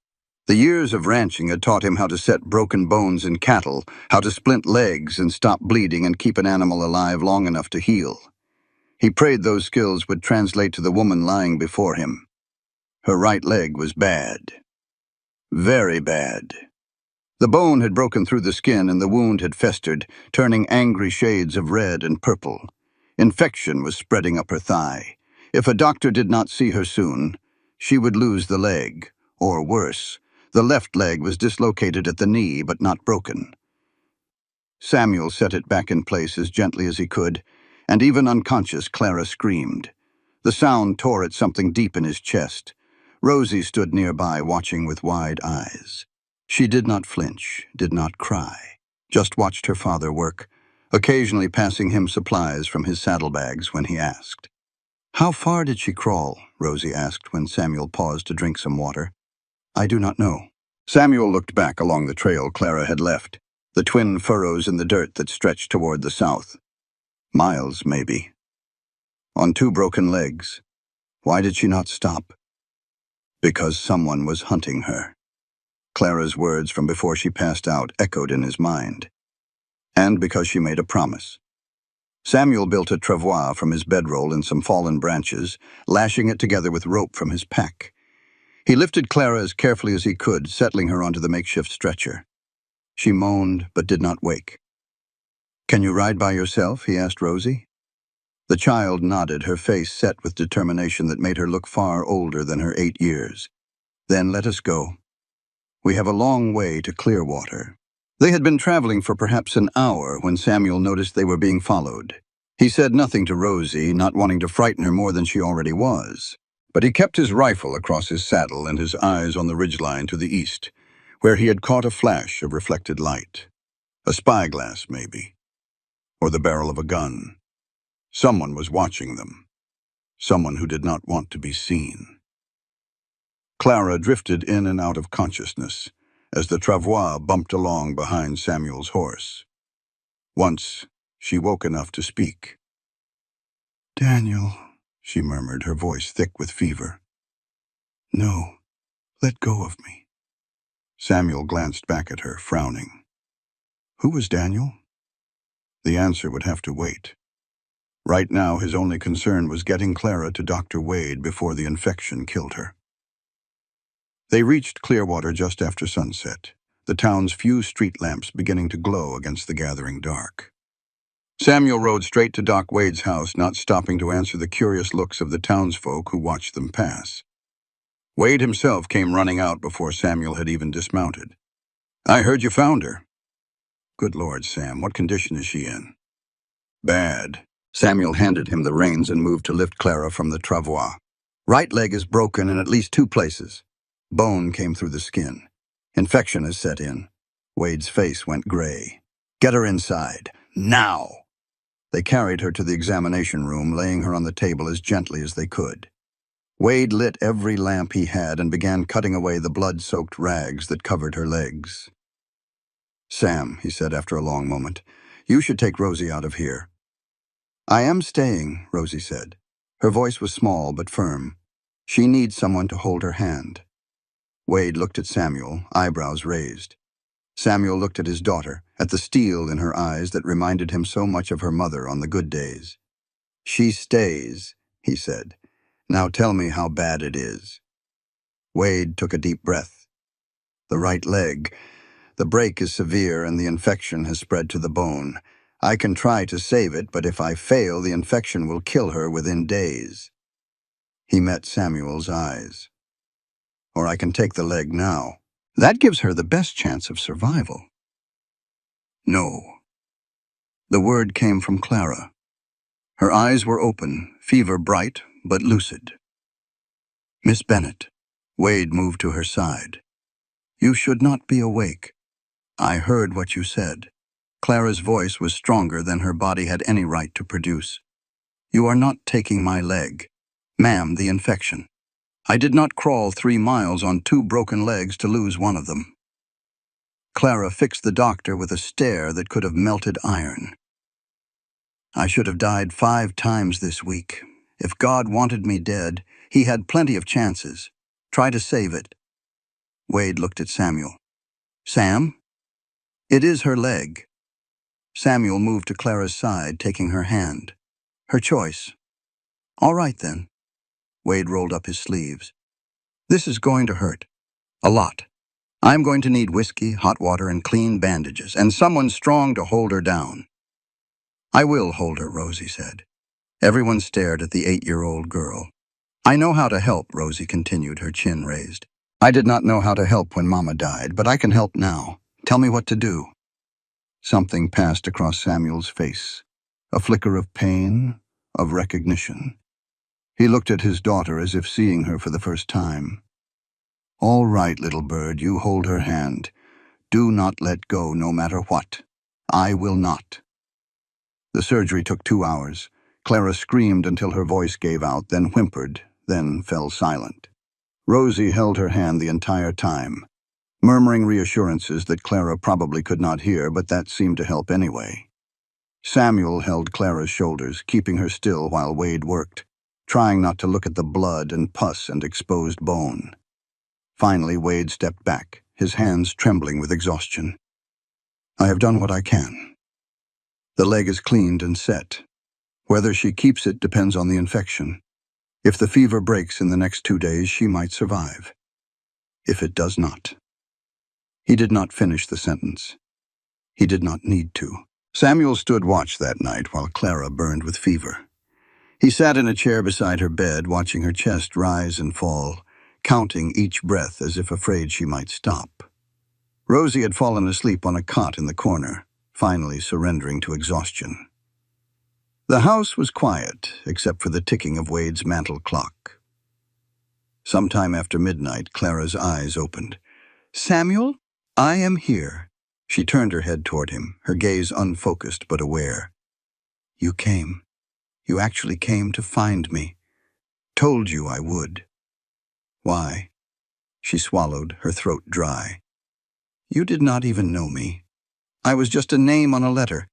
The years of ranching had taught him how to set broken bones in cattle, how to splint legs and stop bleeding and keep an animal alive long enough to heal. He prayed those skills would translate to the woman lying before him. Her right leg was bad. Very bad. The bone had broken through the skin and the wound had festered, turning angry shades of red and purple. Infection was spreading up her thigh. If a doctor did not see her soon, she would lose the leg, or worse, the left leg was dislocated at the knee but not broken. Samuel set it back in place as gently as he could, and even unconscious, Clara screamed. The sound tore at something deep in his chest. Rosie stood nearby, watching with wide eyes. She did not flinch, did not cry, just watched her father work, occasionally passing him supplies from his saddlebags when he asked. "How far did she crawl?" Rosie asked when Samuel paused to drink some water. "I do not know." Samuel looked back along the trail Clara had left, the twin furrows in the dirt that stretched toward the south. Miles, maybe. On two broken legs. Why did she not stop? Because someone was hunting her. Clara's words from before she passed out echoed in his mind. And because she made a promise. Samuel built a travois from his bedroll and some fallen branches, lashing it together with rope from his pack. He lifted Clara as carefully as he could, settling her onto the makeshift stretcher. She moaned, but did not wake. "Can you ride by yourself?" he asked Rosie. The child nodded, her face set with determination that made her look far older than her 8 years. "Then let us go. We have a long way to Clearwater." They had been traveling for perhaps an hour when Samuel noticed they were being followed. He said nothing to Rosie, not wanting to frighten her more than she already was. But he kept his rifle across his saddle and his eyes on the ridgeline to the east, where he had caught a flash of reflected light. A spyglass, maybe. Or the barrel of a gun. Someone was watching them. Someone who did not want to be seen. Clara drifted in and out of consciousness as the travois bumped along behind Samuel's horse. Once, she woke enough to speak. "Daniel," she murmured, her voice thick with fever. "No, let go of me." Samuel glanced back at her, frowning. Who was Daniel? The answer would have to wait. Right now, his only concern was getting Clara to Dr. Wade before the infection killed her. They reached Clearwater just after sunset, the town's few street lamps beginning to glow against the gathering dark. Samuel rode straight to Doc Wade's house, not stopping to answer the curious looks of the townsfolk who watched them pass. Wade himself came running out before Samuel had even dismounted. "I heard you found her." "Good Lord, Sam, what condition is she in?" "Bad." Samuel handed him the reins and moved to lift Clara from the travois. "Right leg is broken in at least 2 places. Bone came through the skin. Infection has set in." Wade's face went gray. "Get her inside. Now!" They carried her to the examination room, laying her on the table as gently as they could. Wade lit every lamp he had and began cutting away the blood-soaked rags that covered her legs. "Sam," he said after a long moment, "you should take Rosie out of here." "I am staying," Rosie said. Her voice was small but firm. "She needs someone to hold her hand." Wade looked at Samuel, eyebrows raised. Samuel looked at his daughter, at the steel in her eyes that reminded him so much of her mother on the good days. "She stays," he said. "Now tell me how bad it is." Wade took a deep breath. "The right leg. The break is severe and the infection has spread to the bone. I can try to save it, but if I fail, the infection will kill her within days." He met Samuel's eyes. "Or I can take the leg now. That gives her the best chance of survival." "No." The word came from Clara. Her eyes were open, fever bright, but lucid. "Miss Bennett." Wade moved to her side. "You should not be awake. I heard what you said." Clara's voice was stronger than her body had any right to produce. "You are not taking my leg. Ma'am, the infection. I did not crawl 3 miles on 2 broken legs to lose one of them." Clara fixed the doctor with a stare that could have melted iron. "I should have died 5 times this week. If God wanted me dead, he had plenty of chances. Try to save it." Wade looked at Samuel. "Sam?" "It is her leg." Samuel moved to Clara's side, taking her hand. "Her choice." "All right, then." Wade rolled up his sleeves. "This is going to hurt. A lot. I'm going to need whiskey, hot water, and clean bandages, and someone strong to hold her down." "I will hold her," Rosie said. Everyone stared at the 8-year-old girl. "I know how to help," Rosie continued, her chin raised. "I did not know how to help when Mama died, but I can help now. Tell me what to do." Something passed across Samuel's face. A flicker of pain, of recognition. He looked at his daughter as if seeing her for the first time. "All right, little bird, you hold her hand. Do not let go, no matter what. I will not." The surgery took 2 hours. Clara screamed until her voice gave out, then whimpered, then fell silent. Rosie held her hand the entire time, murmuring reassurances that Clara probably could not hear, but that seemed to help anyway. Samuel held Clara's shoulders, keeping her still while Wade worked, trying not to look at the blood and pus and exposed bone. Finally, Wade stepped back, his hands trembling with exhaustion. I have done what I can. The leg is cleaned and set. Whether she keeps it depends on the infection. If the fever breaks in the next 2 days, she might survive. If it does not. He did not finish the sentence. He did not need to. Samuel stood watch that night while Clara burned with fever. He sat in a chair beside her bed, watching her chest rise and fall, counting each breath as if afraid she might stop. Rosie had fallen asleep on a cot in the corner, finally surrendering to exhaustion. The house was quiet, except for the ticking of Wade's mantel clock. Sometime after midnight, Clara's eyes opened. "Samuel, I am here." She turned her head toward him, her gaze unfocused but aware. "You came. You actually came to find me. Told you I would." "Why?" She swallowed, her throat dry. "You did not even know me. I was just a name on a letter."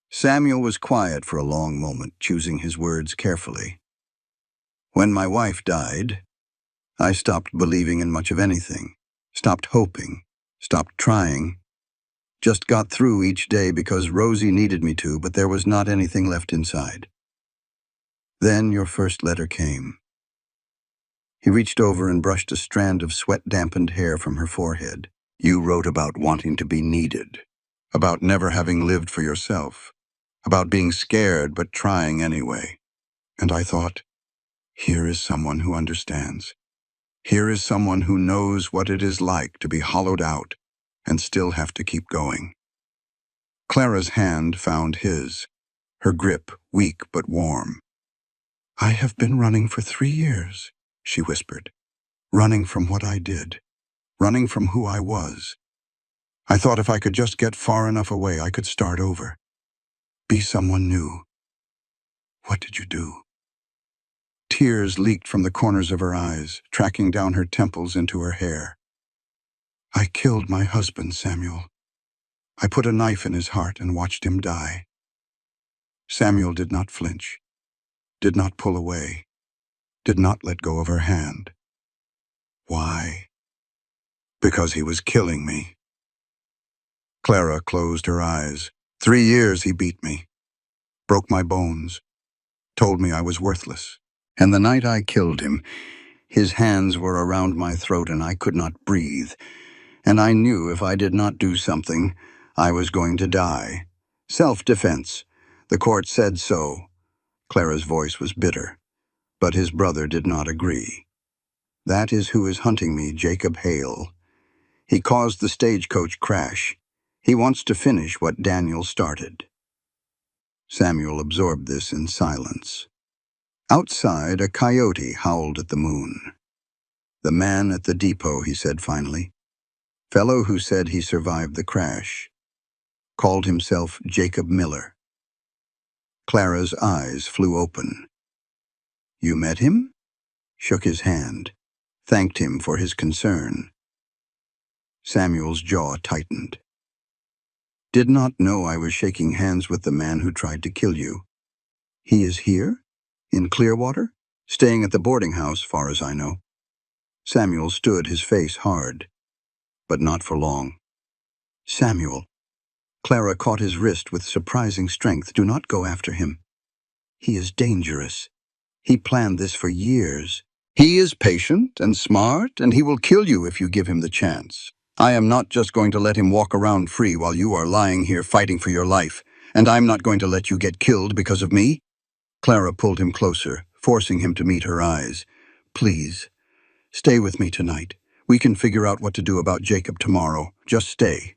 Samuel was quiet for a long moment, choosing his words carefully. "When my wife died, I stopped believing in much of anything, stopped hoping, stopped trying. Just got through each day because Rosie needed me to, but there was not anything left inside. Then your first letter came." He reached over and brushed a strand of sweat-dampened hair from her forehead. "You wrote about wanting to be needed, about never having lived for yourself, about being scared but trying anyway. And I thought, here is someone who understands. Here is someone who knows what it is like to be hollowed out and still have to keep going." Clara's hand found his, her grip weak but warm. "I have been running for 3 years, she whispered. "Running from what I did, running from who I was. I thought if I could just get far enough away, I could start over. Be someone new. What did you do?" Tears leaked from the corners of her eyes, tracking down her temples into her hair. "I killed my husband, Samuel. I put a knife in his heart and watched him die." Samuel did not flinch, did not pull away, did not let go of her hand. "Why?" "Because he was killing me." Clara closed her eyes. 3 years he beat me, broke my bones, told me I was worthless. And the night I killed him, his hands were around my throat and I could not breathe. And I knew if I did not do something, I was going to die. Self-defense. The court said so. Clara's voice was bitter, but his brother did not agree. "That is who is hunting me, Jacob Hale. He caused the stagecoach crash. He wants to finish what Daniel started." Samuel absorbed this in silence. Outside, a coyote howled at the moon. "The man at the depot," he said finally. "Fellow who said he survived the crash. Called himself Jacob Miller." Clara's eyes flew open. "You met him?" Shook his hand. Thanked him for his concern. Samuel's jaw tightened. "Did not know I was shaking hands with the man who tried to kill you. He is here? In Clearwater? Staying at the boarding house, far as I know." Samuel stood, his face hard. But not for long. "Samuel." Clara caught his wrist with surprising strength. "Do not go after him. He is dangerous. He planned this for years. He is patient and smart, and he will kill you if you give him the chance. I am not just going to let him walk around free while you are lying here fighting for your life, and I'm not going to let you get killed because of me." Clara pulled him closer, forcing him to meet her eyes. "Please, stay with me tonight. We can figure out what to do about Jacob tomorrow. Just stay."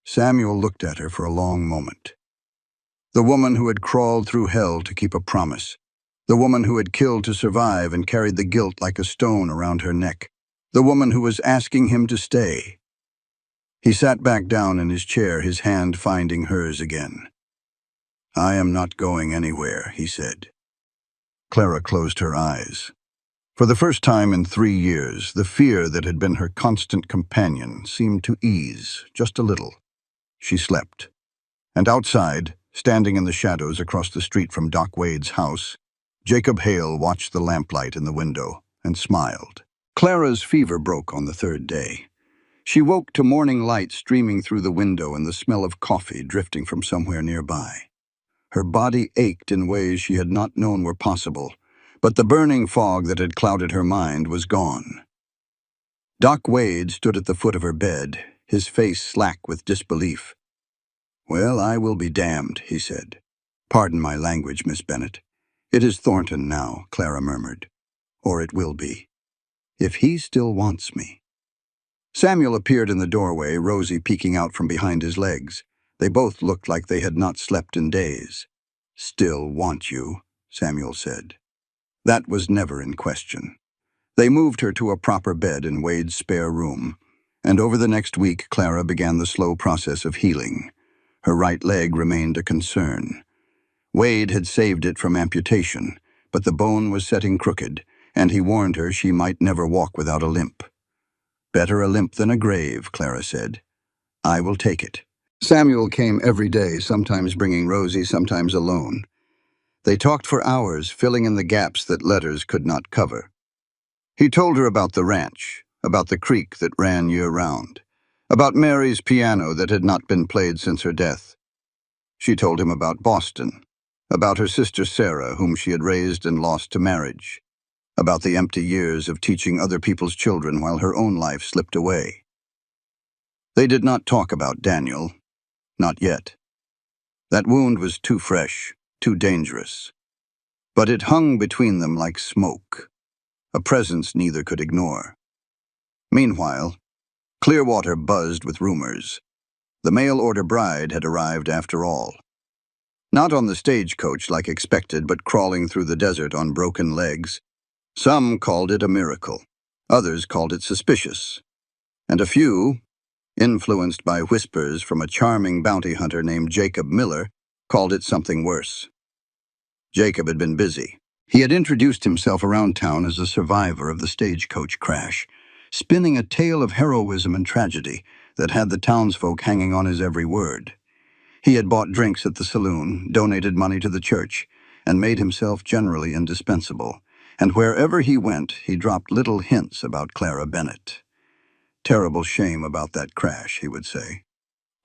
Samuel looked at her for a long moment. The woman who had crawled through hell to keep a promise. The woman who had killed to survive and carried the guilt like a stone around her neck. The woman who was asking him to stay. He sat back down in his chair, his hand finding hers again. "I am not going anywhere," he said. Clara closed her eyes. For the first time in 3 years, the fear that had been her constant companion seemed to ease, just a little. She slept. And outside, standing in the shadows across the street from Doc Wade's house, Jacob Hale watched the lamplight in the window and smiled. Clara's fever broke on the third day. She woke to morning light streaming through the window and the smell of coffee drifting from somewhere nearby. Her body ached in ways she had not known were possible, but the burning fog that had clouded her mind was gone. Doc Wade stood at the foot of her bed, his face slack with disbelief. "Well, I will be damned," he said. "Pardon my language, Miss Bennet. It is Thornton now," Clara murmured. "Or it will be. If he still wants me." Samuel appeared in the doorway, Rosie peeking out from behind his legs. They both looked like they had not slept in days. "Still want you," Samuel said. That was never in question. They moved her to a proper bed in Wade's spare room, and over the next week Clara began the slow process of healing. Her right leg remained a concern. Wade had saved it from amputation, but the bone was setting crooked, and he warned her she might never walk without a limp. "Better a limp than a grave," Clara said. "I will take it." Samuel came every day, sometimes bringing Rosie, sometimes alone. They talked for hours, filling in the gaps that letters could not cover. He told her about the ranch, about the creek that ran year-round, about Mary's piano that had not been played since her death. She told him about Boston, about her sister Sarah, whom she had raised and lost to marriage, about the empty years of teaching other people's children while her own life slipped away. They did not talk about Daniel, not yet. That wound was too fresh, too dangerous. But it hung between them like smoke, a presence neither could ignore. Meanwhile, Clearwater buzzed with rumors. The mail-order bride had arrived after all. Not on the stagecoach like expected, but crawling through the desert on broken legs. Some called it a miracle. Others called it suspicious. And a few, influenced by whispers from a charming bounty hunter named Jacob Miller, called it something worse. Jacob had been busy. He had introduced himself around town as a survivor of the stagecoach crash, spinning a tale of heroism and tragedy that had the townsfolk hanging on his every word. He had bought drinks at the saloon, donated money to the church, and made himself generally indispensable. And wherever he went, he dropped little hints about Clara Bennet. "Terrible shame about that crash," he would say.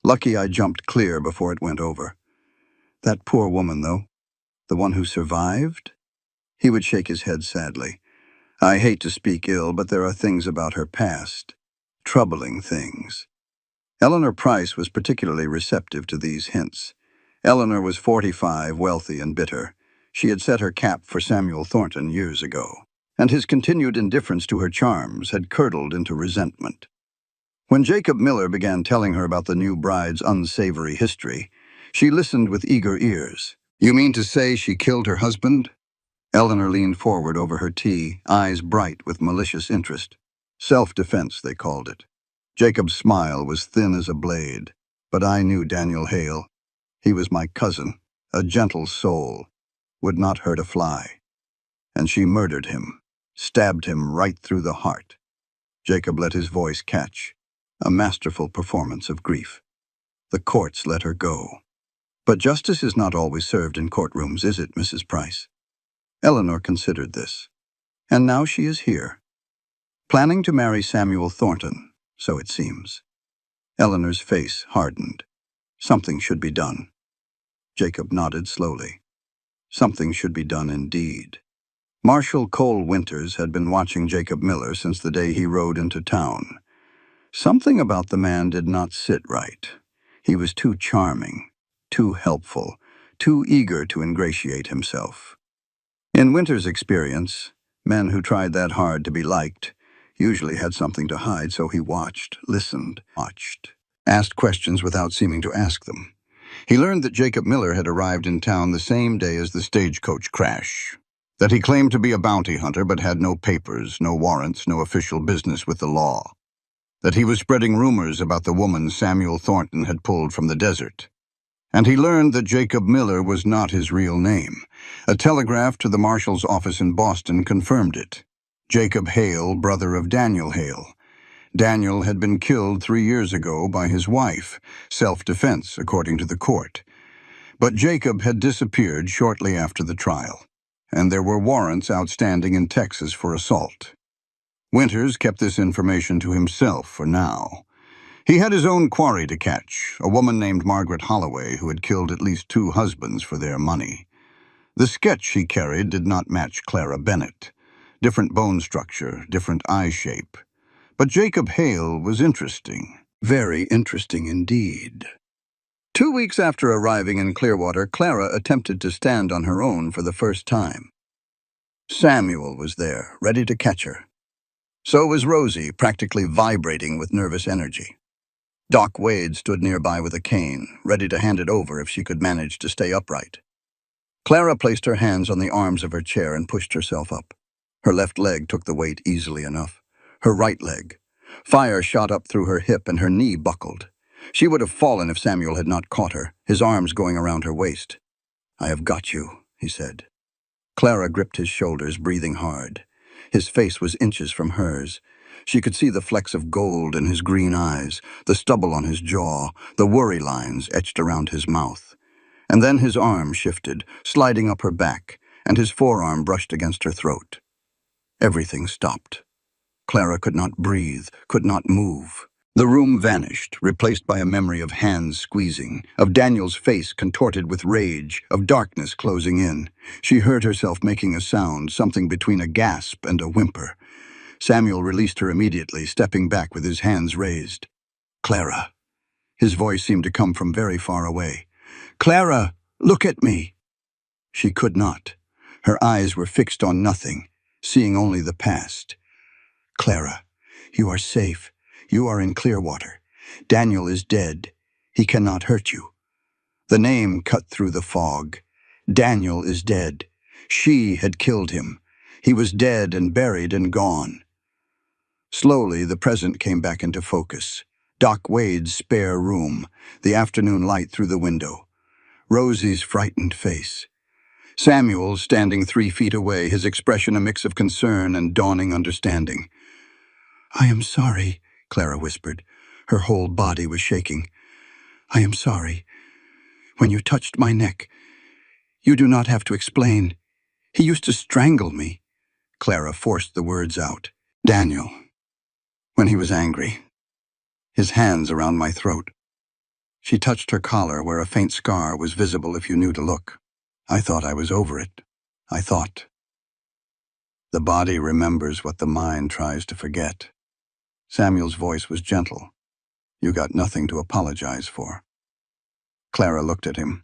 "Lucky I jumped clear before it went over. That poor woman, though, the one who survived?" He would shake his head sadly. "I hate to speak ill, but there are things about her past. Troubling things." Eleanor Price was particularly receptive to these hints. Eleanor was 45, wealthy and bitter. She had set her cap for Samuel Thornton years ago, and his continued indifference to her charms had curdled into resentment. When Jacob Miller began telling her about the new bride's unsavory history, she listened with eager ears. "You mean to say she killed her husband?" Eleanor leaned forward over her tea, eyes bright with malicious interest. "Self-defense, they called it." Jacob's smile was thin as a blade. "But I knew Daniel Hale. He was my cousin, a gentle soul, would not hurt a fly. And she murdered him, stabbed him right through the heart." Jacob let his voice catch, a masterful performance of grief. "The courts let her go. But justice is not always served in courtrooms, is it, Mrs. Price?" Eleanor considered this. "And now she is here, planning to marry Samuel Thornton, so it seems." Eleanor's face hardened. "Something should be done." Jacob nodded slowly. Something should be done indeed. Marshal Cole Winters had been watching Jacob Miller since the day he rode into town. Something about the man did not sit right. He was too charming, too helpful, too eager to ingratiate himself. In Winter's experience, men who tried that hard to be liked usually had something to hide, so he watched, listened, asked questions without seeming to ask them. He learned that Jacob Miller had arrived in town the same day as the stagecoach crash, that he claimed to be a bounty hunter but had no papers, no warrants, no official business with the law, that he was spreading rumors about the woman Samuel Thornton had pulled from the desert. And he learned that Jacob Miller was not his real name. A telegraph to the marshal's office in Boston confirmed it. Jacob Hale, brother of Daniel Hale. Daniel had been killed 3 years ago by his wife, self-defense, according to the court. But Jacob had disappeared shortly after the trial, and there were warrants outstanding in Texas for assault. Winters kept this information to himself for now. He had his own quarry to catch, a woman named Margaret Holloway who had killed at least 2 husbands for their money. The sketch she carried did not match Clara Bennett. Different bone structure, different eye shape. But Jacob Hale was interesting. Very interesting indeed. 2 weeks after arriving in Clearwater, Clara attempted to stand on her own for the first time. Samuel was there, ready to catch her. So was Rosie, practically vibrating with nervous energy. Doc Wade stood nearby with a cane, ready to hand it over if she could manage to stay upright. Clara placed her hands on the arms of her chair and pushed herself up. Her left leg took the weight easily enough. Her right leg. Fire shot up through her hip and her knee buckled. She would have fallen if Samuel had not caught her, his arms going around her waist. "I have got you," he said. Clara gripped his shoulders, breathing hard. His face was inches from hers. She could see the flecks of gold in his green eyes, the stubble on his jaw, the worry lines etched around his mouth. And then his arm shifted, sliding up her back, and his forearm brushed against her throat. Everything stopped. Clara could not breathe, could not move. The room vanished, replaced by a memory of hands squeezing, of Daniel's face contorted with rage, of darkness closing in. She heard herself making a sound, something between a gasp and a whimper. Samuel released her immediately, stepping back with his hands raised. "Clara." His voice seemed to come from very far away. "Clara, look at me." She could not. Her eyes were fixed on nothing, seeing only the past. "Clara, you are safe. You are in Clearwater. Daniel is dead. He cannot hurt you." The name cut through the fog. Daniel is dead. She had killed him. He was dead and buried and gone. Slowly, the present came back into focus. Doc Wade's spare room, the afternoon light through the window. Rosie's frightened face. Samuel standing 3 feet away, his expression a mix of concern and dawning understanding. "I am sorry," Clara whispered. Her whole body was shaking. "I am sorry. When you touched my neck, you do not have to explain. He used to strangle me." Clara forced the words out. "Daniel. When he was angry. His hands around my throat." She touched her collar where a faint scar was visible if you knew to look. "I thought I was over it. I thought." The body remembers what the mind tries to forget. Samuel's voice was gentle. "You got nothing to apologize for." Clara looked at him.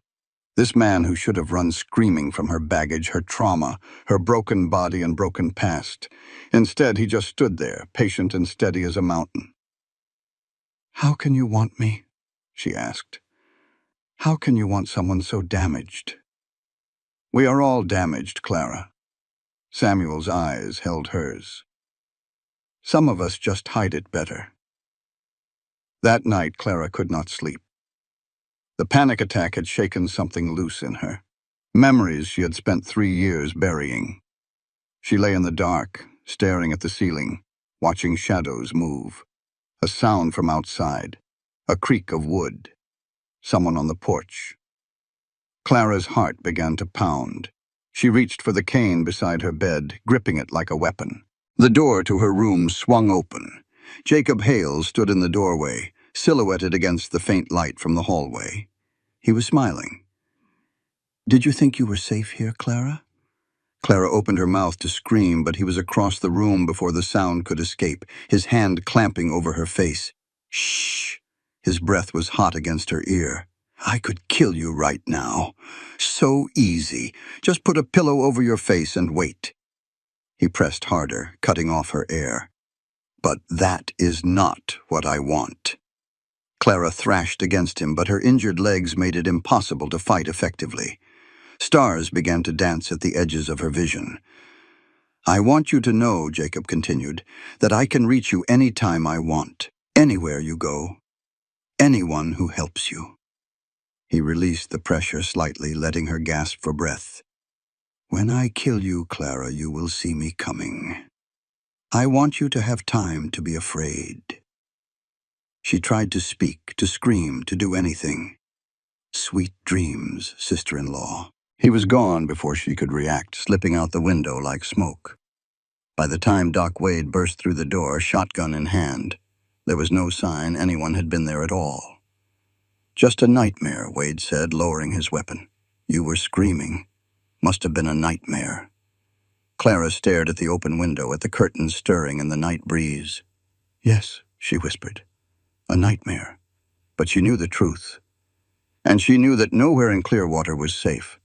This man who should have run screaming from her baggage, her trauma, her broken body and broken past. Instead, he just stood there, patient and steady as a mountain. "How can you want me?" she asked. "How can you want someone so damaged?" "We are all damaged, Clara." Samuel's eyes held hers. "Some of us just hide it better." That night, Clara could not sleep. The panic attack had shaken something loose in her. Memories she had spent 3 years burying. She lay in the dark, staring at the ceiling, watching shadows move. A sound from outside, a creak of wood. Someone on the porch. Clara's heart began to pound. She reached for the cane beside her bed, gripping it like a weapon. The door to her room swung open. Jacob Hale stood in the doorway, silhouetted against the faint light from the hallway. He was smiling. "Did you think you were safe here, Clara?" Clara opened her mouth to scream, but he was across the room before the sound could escape, his hand clamping over her face. "Shh!" His breath was hot against her ear. "I could kill you right now. So easy. Just put a pillow over your face and wait." He pressed harder, cutting off her air. "But that is not what I want." Clara thrashed against him, but her injured legs made it impossible to fight effectively. Stars began to dance at the edges of her vision. "I want you to know," Jacob continued, "that I can reach you any time I want, anywhere you go, anyone who helps you." He released the pressure slightly, letting her gasp for breath. "When I kill you, Clara, you will see me coming. I want you to have time to be afraid." She tried to speak, to scream, to do anything. "Sweet dreams, sister-in-law." He was gone before she could react, slipping out the window like smoke. By the time Doc Wade burst through the door, shotgun in hand, there was no sign anyone had been there at all. "Just a nightmare," Wade said, lowering his weapon. "You were screaming. Must have been a nightmare." Clara stared at the open window, at the curtains stirring in the night breeze. "Yes," she whispered, "a nightmare." But she knew the truth. And she knew that nowhere in Clearwater was safe.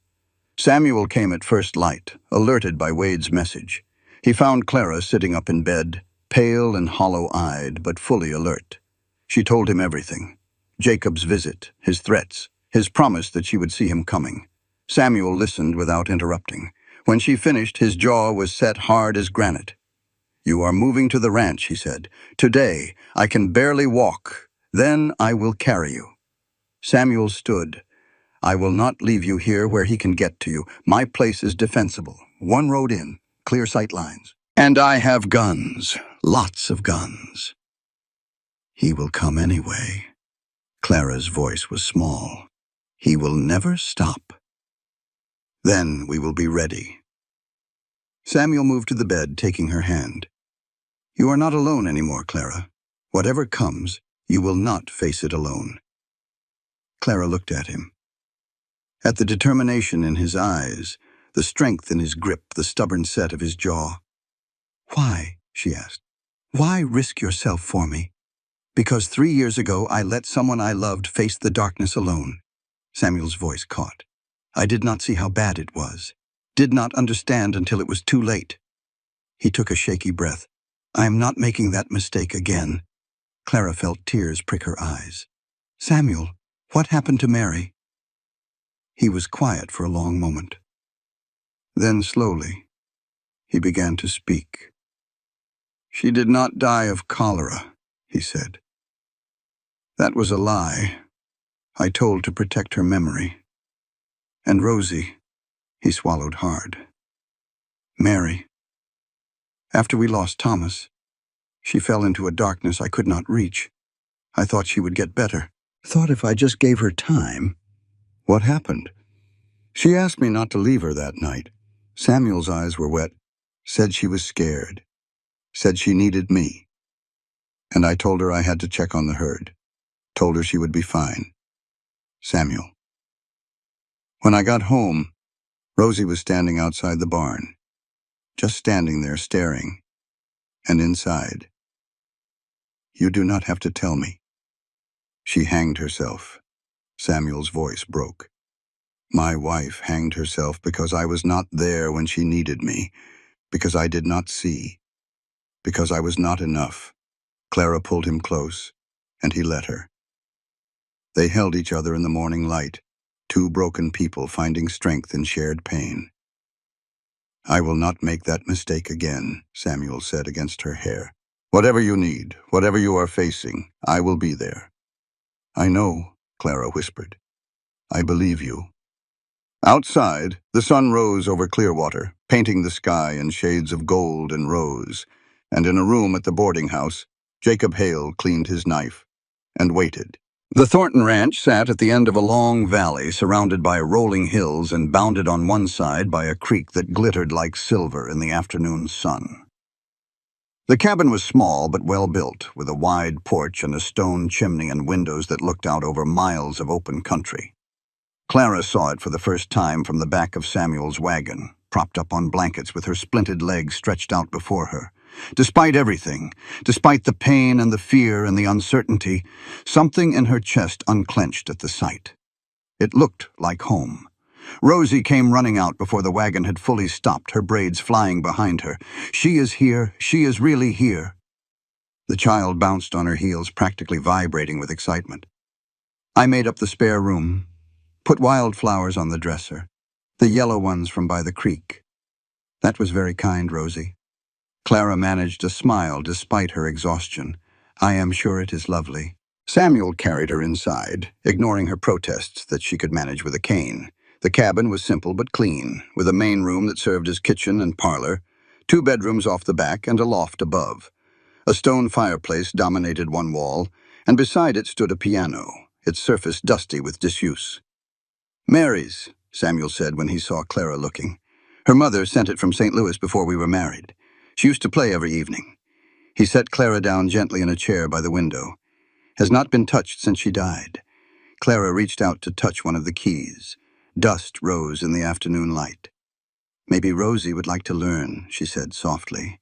Samuel came at first light, alerted by Wade's message. He found Clara sitting up in bed, pale and hollow-eyed, but fully alert. She told him everything. Jacob's visit, his threats, his promise that she would see him coming. Samuel listened without interrupting. When she finished, his jaw was set hard as granite. "You are moving to the ranch," he said. "Today, I can barely walk. Then I will carry you." Samuel stood. "I will not leave you here where he can get to you. My place is defensible. One road in, clear sight lines. And I have guns, lots of guns." "He will come anyway." Clara's voice was small. "He will never stop. Then we will be ready." Samuel moved to the bed, taking her hand. "You are not alone anymore, Clara. Whatever comes, you will not face it alone." Clara looked at him. At the determination in his eyes, the strength in his grip, the stubborn set of his jaw. "Why?" she asked. "Why risk yourself for me?" "Because 3 years ago I let someone I loved face the darkness alone." Samuel's voice caught. "I did not see how bad it was. Did not understand until it was too late." He took a shaky breath. "I am not making that mistake again." Clara felt tears prick her eyes. "Samuel, what happened to Mary?" He was quiet for a long moment. Then slowly, he began to speak. "She did not die of cholera," he said. "That was a lie. I told to protect her memory. And Rosie," he swallowed hard. "Mary. After we lost Thomas, she fell into a darkness I could not reach. I thought she would get better. Thought if I just gave her time." "What happened?" "She asked me not to leave her that night." Samuel's eyes were wet. "Said she was scared. Said she needed me. And I told her I had to check on the herd. Told her she would be fine." Samuel. "When I got home, Rosie was standing outside the barn. Just standing there staring. And inside. You do not have to tell me. She hanged herself." Samuel's voice broke. "My wife hanged herself because I was not there when she needed me, because I did not see, because I was not enough." Clara pulled him close, and he let her. They held each other in the morning light, two broken people finding strength in shared pain. "I will not make that mistake again," Samuel said against her hair. "Whatever you need, whatever you are facing, I will be there." "I know," Clara whispered. "I believe you." Outside, the sun rose over Clearwater, painting the sky in shades of gold and rose, and in a room at the boarding house, Jacob Hale cleaned his knife and waited. The Thornton Ranch sat at the end of a long valley surrounded by rolling hills and bounded on one side by a creek that glittered like silver in the afternoon sun. The cabin was small but well built, with a wide porch and a stone chimney and windows that looked out over miles of open country. Clara saw it for the first time from the back of Samuel's wagon, propped up on blankets with her splinted legs stretched out before her. Despite everything, despite the pain and the fear and the uncertainty, something in her chest unclenched at the sight. It looked like home. Rosie came running out before the wagon had fully stopped, her braids flying behind her. "She is here. She is really here." The child bounced on her heels, practically vibrating with excitement. "I made up the spare room. Put wildflowers on the dresser, the yellow ones from by the creek." "That was very kind, Rosie." Clara managed a smile despite her exhaustion. "I am sure it is lovely." Samuel carried her inside, ignoring her protests that she could manage with a cane. The cabin was simple but clean, with a main room that served as kitchen and parlor, 2 bedrooms off the back and a loft above. A stone fireplace dominated one wall, and beside it stood a piano, its surface dusty with disuse. "Mary's," Samuel said when he saw Clara looking. "Her mother sent it from St. Louis before we were married. She used to play every evening. He set Clara down gently in a chair by the window. Has not been touched since she died. Clara reached out to touch one of the keys. Dust rose in the afternoon light. Maybe Rosie would like to learn, she said softly,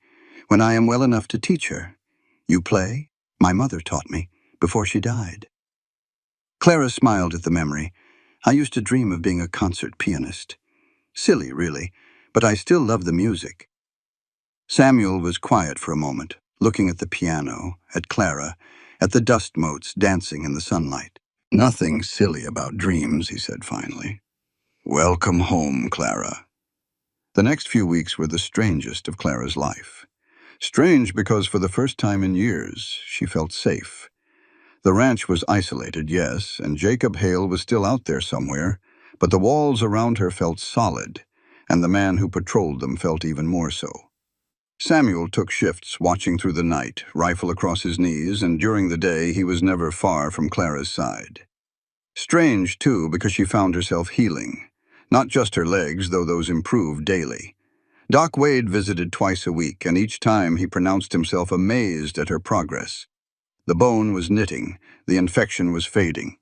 when I am well enough to teach her. You play? My mother taught me, before she died. Clara smiled at the memory. I used to dream of being a concert pianist. Silly, really, but I still love the music. Samuel was quiet for a moment, looking at the piano, at Clara, at the dust motes dancing in the sunlight. Nothing silly about dreams, he said finally. Welcome home, Clara. The next few weeks were the strangest of Clara's life. Strange because for the first time in years, she felt safe. The ranch was isolated, yes, and Jacob Hale was still out there somewhere, but the walls around her felt solid, and the man who patrolled them felt even more so. Samuel took shifts watching through the night, rifle across his knees, and during the day he was never far from Clara's side. Strange, too, because she found herself healing. Not just her legs, though those improved daily. Doc Wade visited twice a week, and each time he pronounced himself amazed at her progress. The bone was knitting, the infection was fading.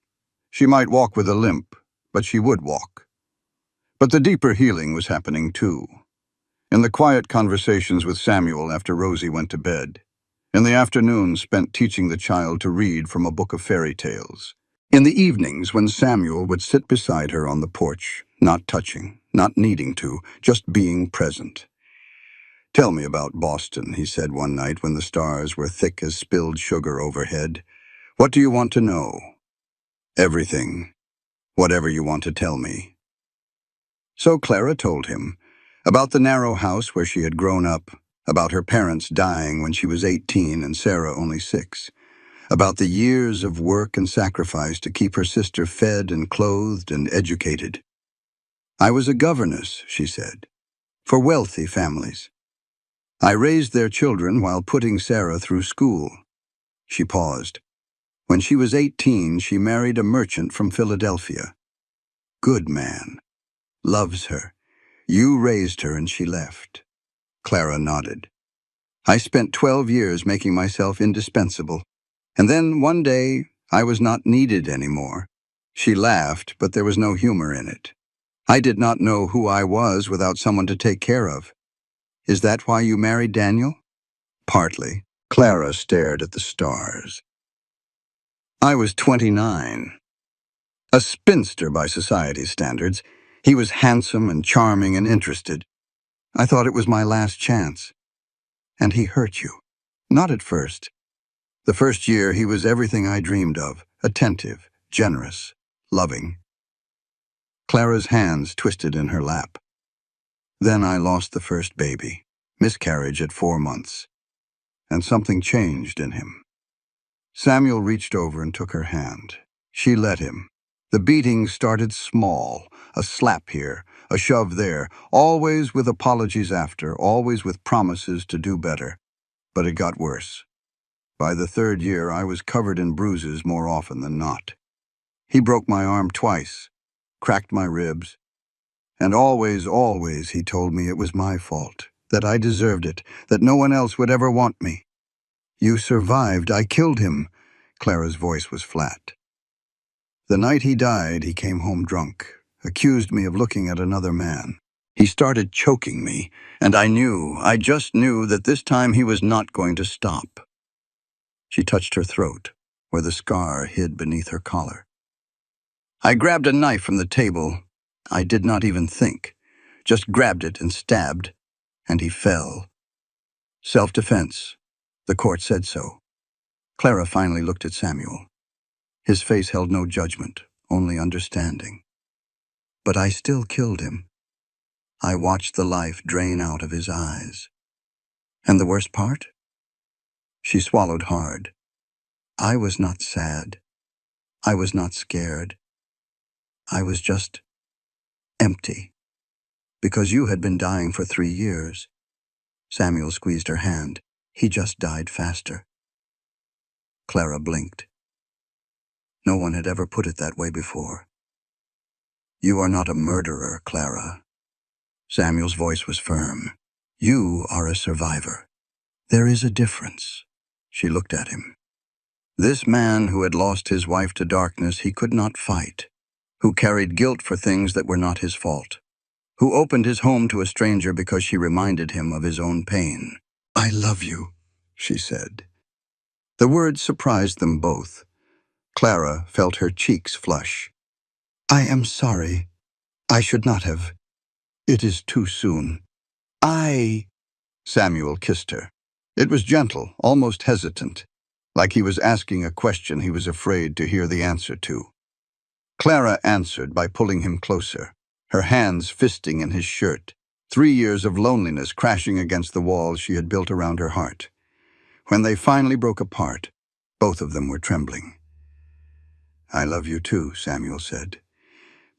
She might walk with a limp, but she would walk. But the deeper healing was happening, too. In the quiet conversations with Samuel after Rosie went to bed. In the afternoons spent teaching the child to read from a book of fairy tales. In the evenings when Samuel would sit beside her on the porch, not touching, not needing to, just being present. Tell me about Boston, he said one night when the stars were thick as spilled sugar overhead. What do you want to know? Everything. Whatever you want to tell me. So Clara told him. About the narrow house where she had grown up. About her parents dying when she was 18 and Sarah only 6. About the years of work and sacrifice to keep her sister fed and clothed and educated. I was a governess, she said, for wealthy families. I raised their children while putting Sarah through school. She paused. When she was 18, she married a merchant from Philadelphia. Good man. Loves her. You raised her and she left. Clara nodded. I spent 12 years making myself indispensable. And then one day, I was not needed anymore. She laughed, but there was no humor in it. I did not know who I was without someone to take care of. Is that why you married Daniel? Partly. Clara stared at the stars. I was 29. A spinster by society's standards. He was handsome and charming and interested. I thought it was my last chance. And he hurt you. Not at first. The first year he was everything I dreamed of. Attentive, generous, loving. Clara's hands twisted in her lap. Then I lost the first baby. Miscarriage at 4 months. And something changed in him. Samuel reached over and took her hand. She let him. The beating started small, a slap here, a shove there, always with apologies after, always with promises to do better. But it got worse. By the 3rd year, I was covered in bruises more often than not. He broke my arm twice, cracked my ribs, and always he told me it was my fault, that I deserved it, that no one else would ever want me. You survived. I killed him. Clara's voice was flat. The night he died, he came home drunk, accused me of looking at another man. He started choking me, and I just knew that this time he was not going to stop. She touched her throat, where the scar hid beneath her collar. I grabbed a knife from the table. I did not even think, just grabbed it and stabbed, and he fell. Self-defense. The court said so. Clara finally looked at Samuel. His face held no judgment, only understanding. But I still killed him. I watched the life drain out of his eyes. And the worst part? She swallowed hard. I was not sad. I was not scared. I was just empty. Because you had been dying for 3 years. Samuel squeezed her hand. He just died faster. Clara blinked. No one had ever put it that way before. You are not a murderer, Clara. Samuel's voice was firm. You are a survivor. There is a difference." She looked at him. This man who had lost his wife to darkness he could not fight, who carried guilt for things that were not his fault, who opened his home to a stranger because she reminded him of his own pain. "I love you," she said. The words surprised them both. Clara felt her cheeks flush. "I am sorry. I should not have. It is too soon. Samuel kissed her. It was gentle, almost hesitant, like he was asking a question he was afraid to hear the answer to. Clara answered by pulling him closer, her hands fisting in his shirt, 3 years of loneliness crashing against the walls she had built around her heart. When they finally broke apart, both of them were trembling. "I love you too," Samuel said.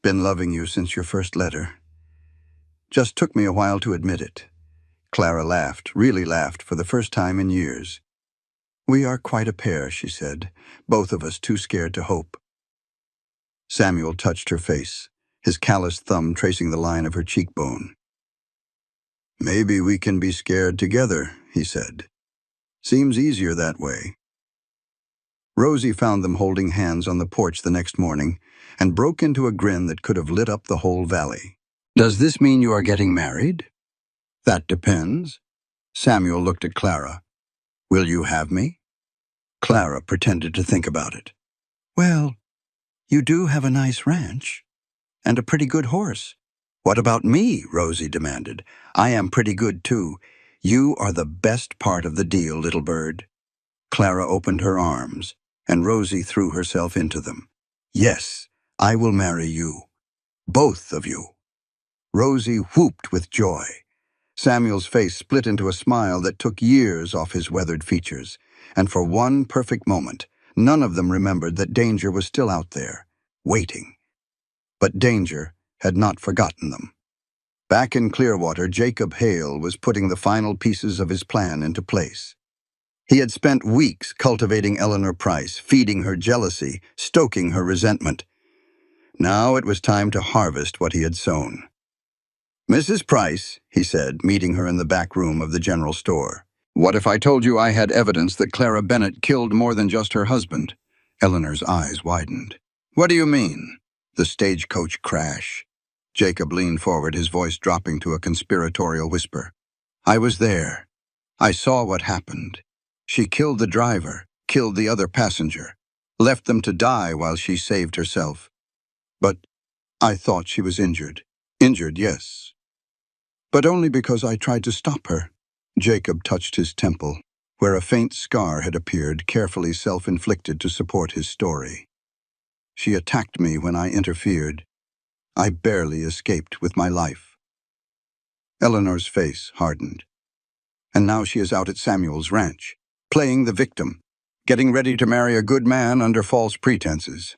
"Been loving you since your first letter. Just took me a while to admit it." Clara laughed, really laughed, for the first time in years. "We are quite a pair," she said, "both of us too scared to hope." Samuel touched her face, his calloused thumb tracing the line of her cheekbone. "Maybe we can be scared together," he said. "Seems easier that way." Rosie found them holding hands on the porch the next morning and broke into a grin that could have lit up the whole valley. "Does this mean you are getting married?" "That depends." Samuel looked at Clara. "Will you have me?" Clara pretended to think about it. "Well, you do have a nice ranch, and a pretty good horse." "What about me?" Rosie demanded. "I am pretty good too. You are the best part of the deal, little bird." Clara opened her arms, and Rosie threw herself into them. "Yes, I will marry you. Both of you." Rosie whooped with joy. Samuel's face split into a smile that took years off his weathered features, and for one perfect moment, none of them remembered that danger was still out there, waiting. But danger had not forgotten them. Back in Clearwater, Jacob Hale was putting the final pieces of his plan into place. He had spent weeks cultivating Eleanor Price, feeding her jealousy, stoking her resentment. Now it was time to harvest what he had sown. "Mrs. Price," he said, meeting her in the back room of the general store. "What if I told you I had evidence that Clara Bennett killed more than just her husband?" Eleanor's eyes widened. "What do you mean?" "The stagecoach crash." Jacob leaned forward, his voice dropping to a conspiratorial whisper. "I was there. I saw what happened. She killed the driver, killed the other passenger, left them to die while she saved herself. But I thought she was injured. Injured, yes. But only because I tried to stop her." Jacob touched his temple, where a faint scar had appeared, carefully self-inflicted to support his story. "She attacked me when I interfered. I barely escaped with my life." Eleanor's face hardened. "And now she is out at Samuel's ranch, playing the victim, getting ready to marry a good man under false pretenses."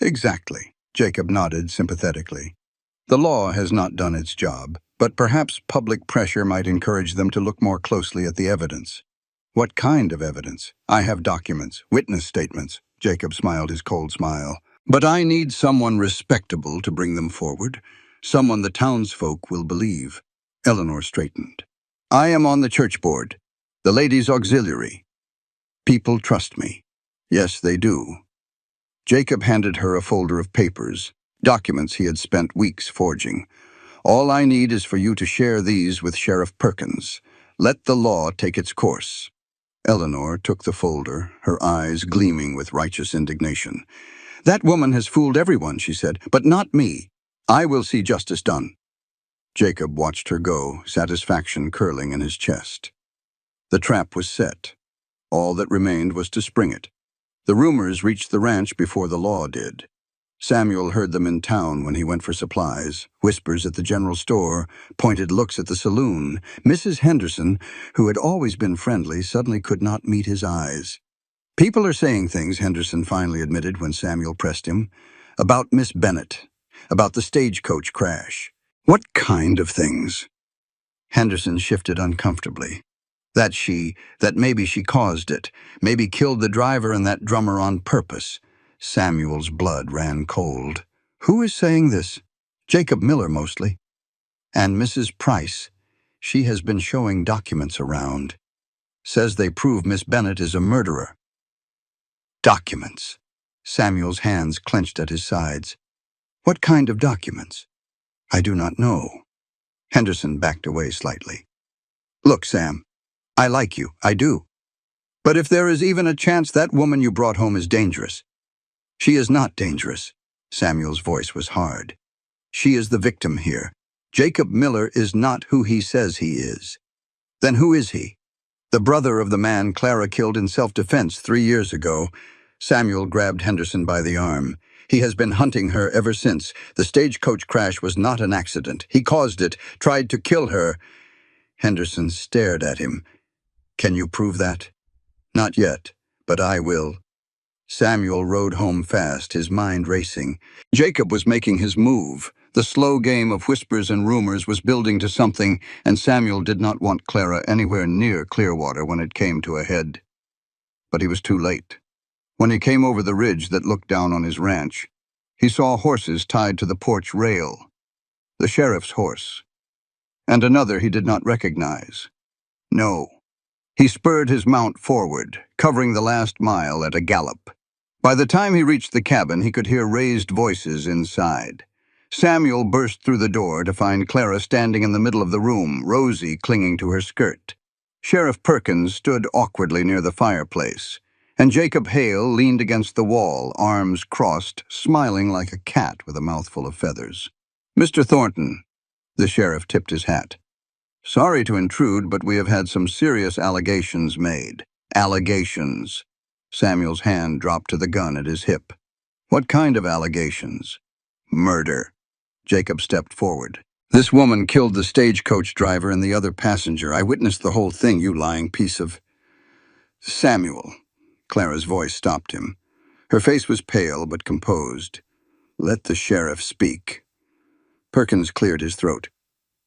"Exactly," Jacob nodded sympathetically. "The law has not done its job, but perhaps public pressure might encourage them to look more closely at the evidence." "What kind of evidence?" "I have documents, witness statements." Jacob smiled his cold smile. "But I need someone respectable to bring them forward, someone the townsfolk will believe." Eleanor straightened. "I am on the church board, the ladies' auxiliary. People trust me." "Yes, they do." Jacob handed her a folder of papers, documents he had spent weeks forging. "All I need is for you to share these with Sheriff Perkins. Let the law take its course." Eleanor took the folder, her eyes gleaming with righteous indignation. "That woman has fooled everyone," she said, "but not me. I will see justice done." Jacob watched her go, satisfaction curling in his chest. The trap was set. All that remained was to spring it. The rumors reached the ranch before the law did. Samuel heard them in town when he went for supplies, whispers at the general store, pointed looks at the saloon. Mrs. Henderson, who had always been friendly, suddenly could not meet his eyes. "People are saying things," Henderson finally admitted when Samuel pressed him, "about Miss Bennett, about the stagecoach crash." "What kind of things?" Henderson shifted uncomfortably. That maybe she caused it, maybe killed the driver and that drummer on purpose." Samuel's blood ran cold. "Who is saying this?" "Jacob Miller, mostly." "And Mrs. Price. She has been showing documents around. Says they prove Miss Bennett is a murderer. Documents. Samuel's hands clenched at his sides. What kind of documents? I do not know. Henderson backed away slightly. Look, Sam, I like you, I do. But if there is even a chance that woman you brought home is dangerous. She is not dangerous. Samuel's voice was hard. She is the victim here. Jacob Miller is not who he says he is. Then who is he? The brother of the man Clara killed in self-defense 3 years ago. Samuel grabbed Henderson by the arm. He has been hunting her ever since. The stagecoach crash was not an accident. He caused it, tried to kill her. Henderson stared at him. Can you prove that? Not yet, but I will. Samuel rode home fast, his mind racing. Jacob was making his move. The slow game of whispers and rumors was building to something, and Samuel did not want Clara anywhere near Clearwater when it came to a head. But he was too late. When he came over the ridge that looked down on his ranch, he saw horses tied to the porch rail. The sheriff's horse. And another he did not recognize. No. He spurred his mount forward, covering the last mile at a gallop. By the time he reached the cabin, he could hear raised voices inside. Samuel burst through the door to find Clara standing in the middle of the room, Rosie clinging to her skirt. Sheriff Perkins stood awkwardly near the fireplace, and Jacob Hale leaned against the wall, arms crossed, smiling like a cat with a mouthful of feathers. "Mr. Thornton," the sheriff tipped his hat. "Sorry to intrude, but we have had some serious allegations made." Allegations. Samuel's hand dropped to the gun at his hip. "What kind of allegations?" "Murder." Jacob stepped forward. "This woman killed the stagecoach driver and the other passenger. I witnessed the whole thing, you lying piece of—" "Samuel." Clara's voice stopped him. Her face was pale but composed. "Let the sheriff speak." Perkins cleared his throat.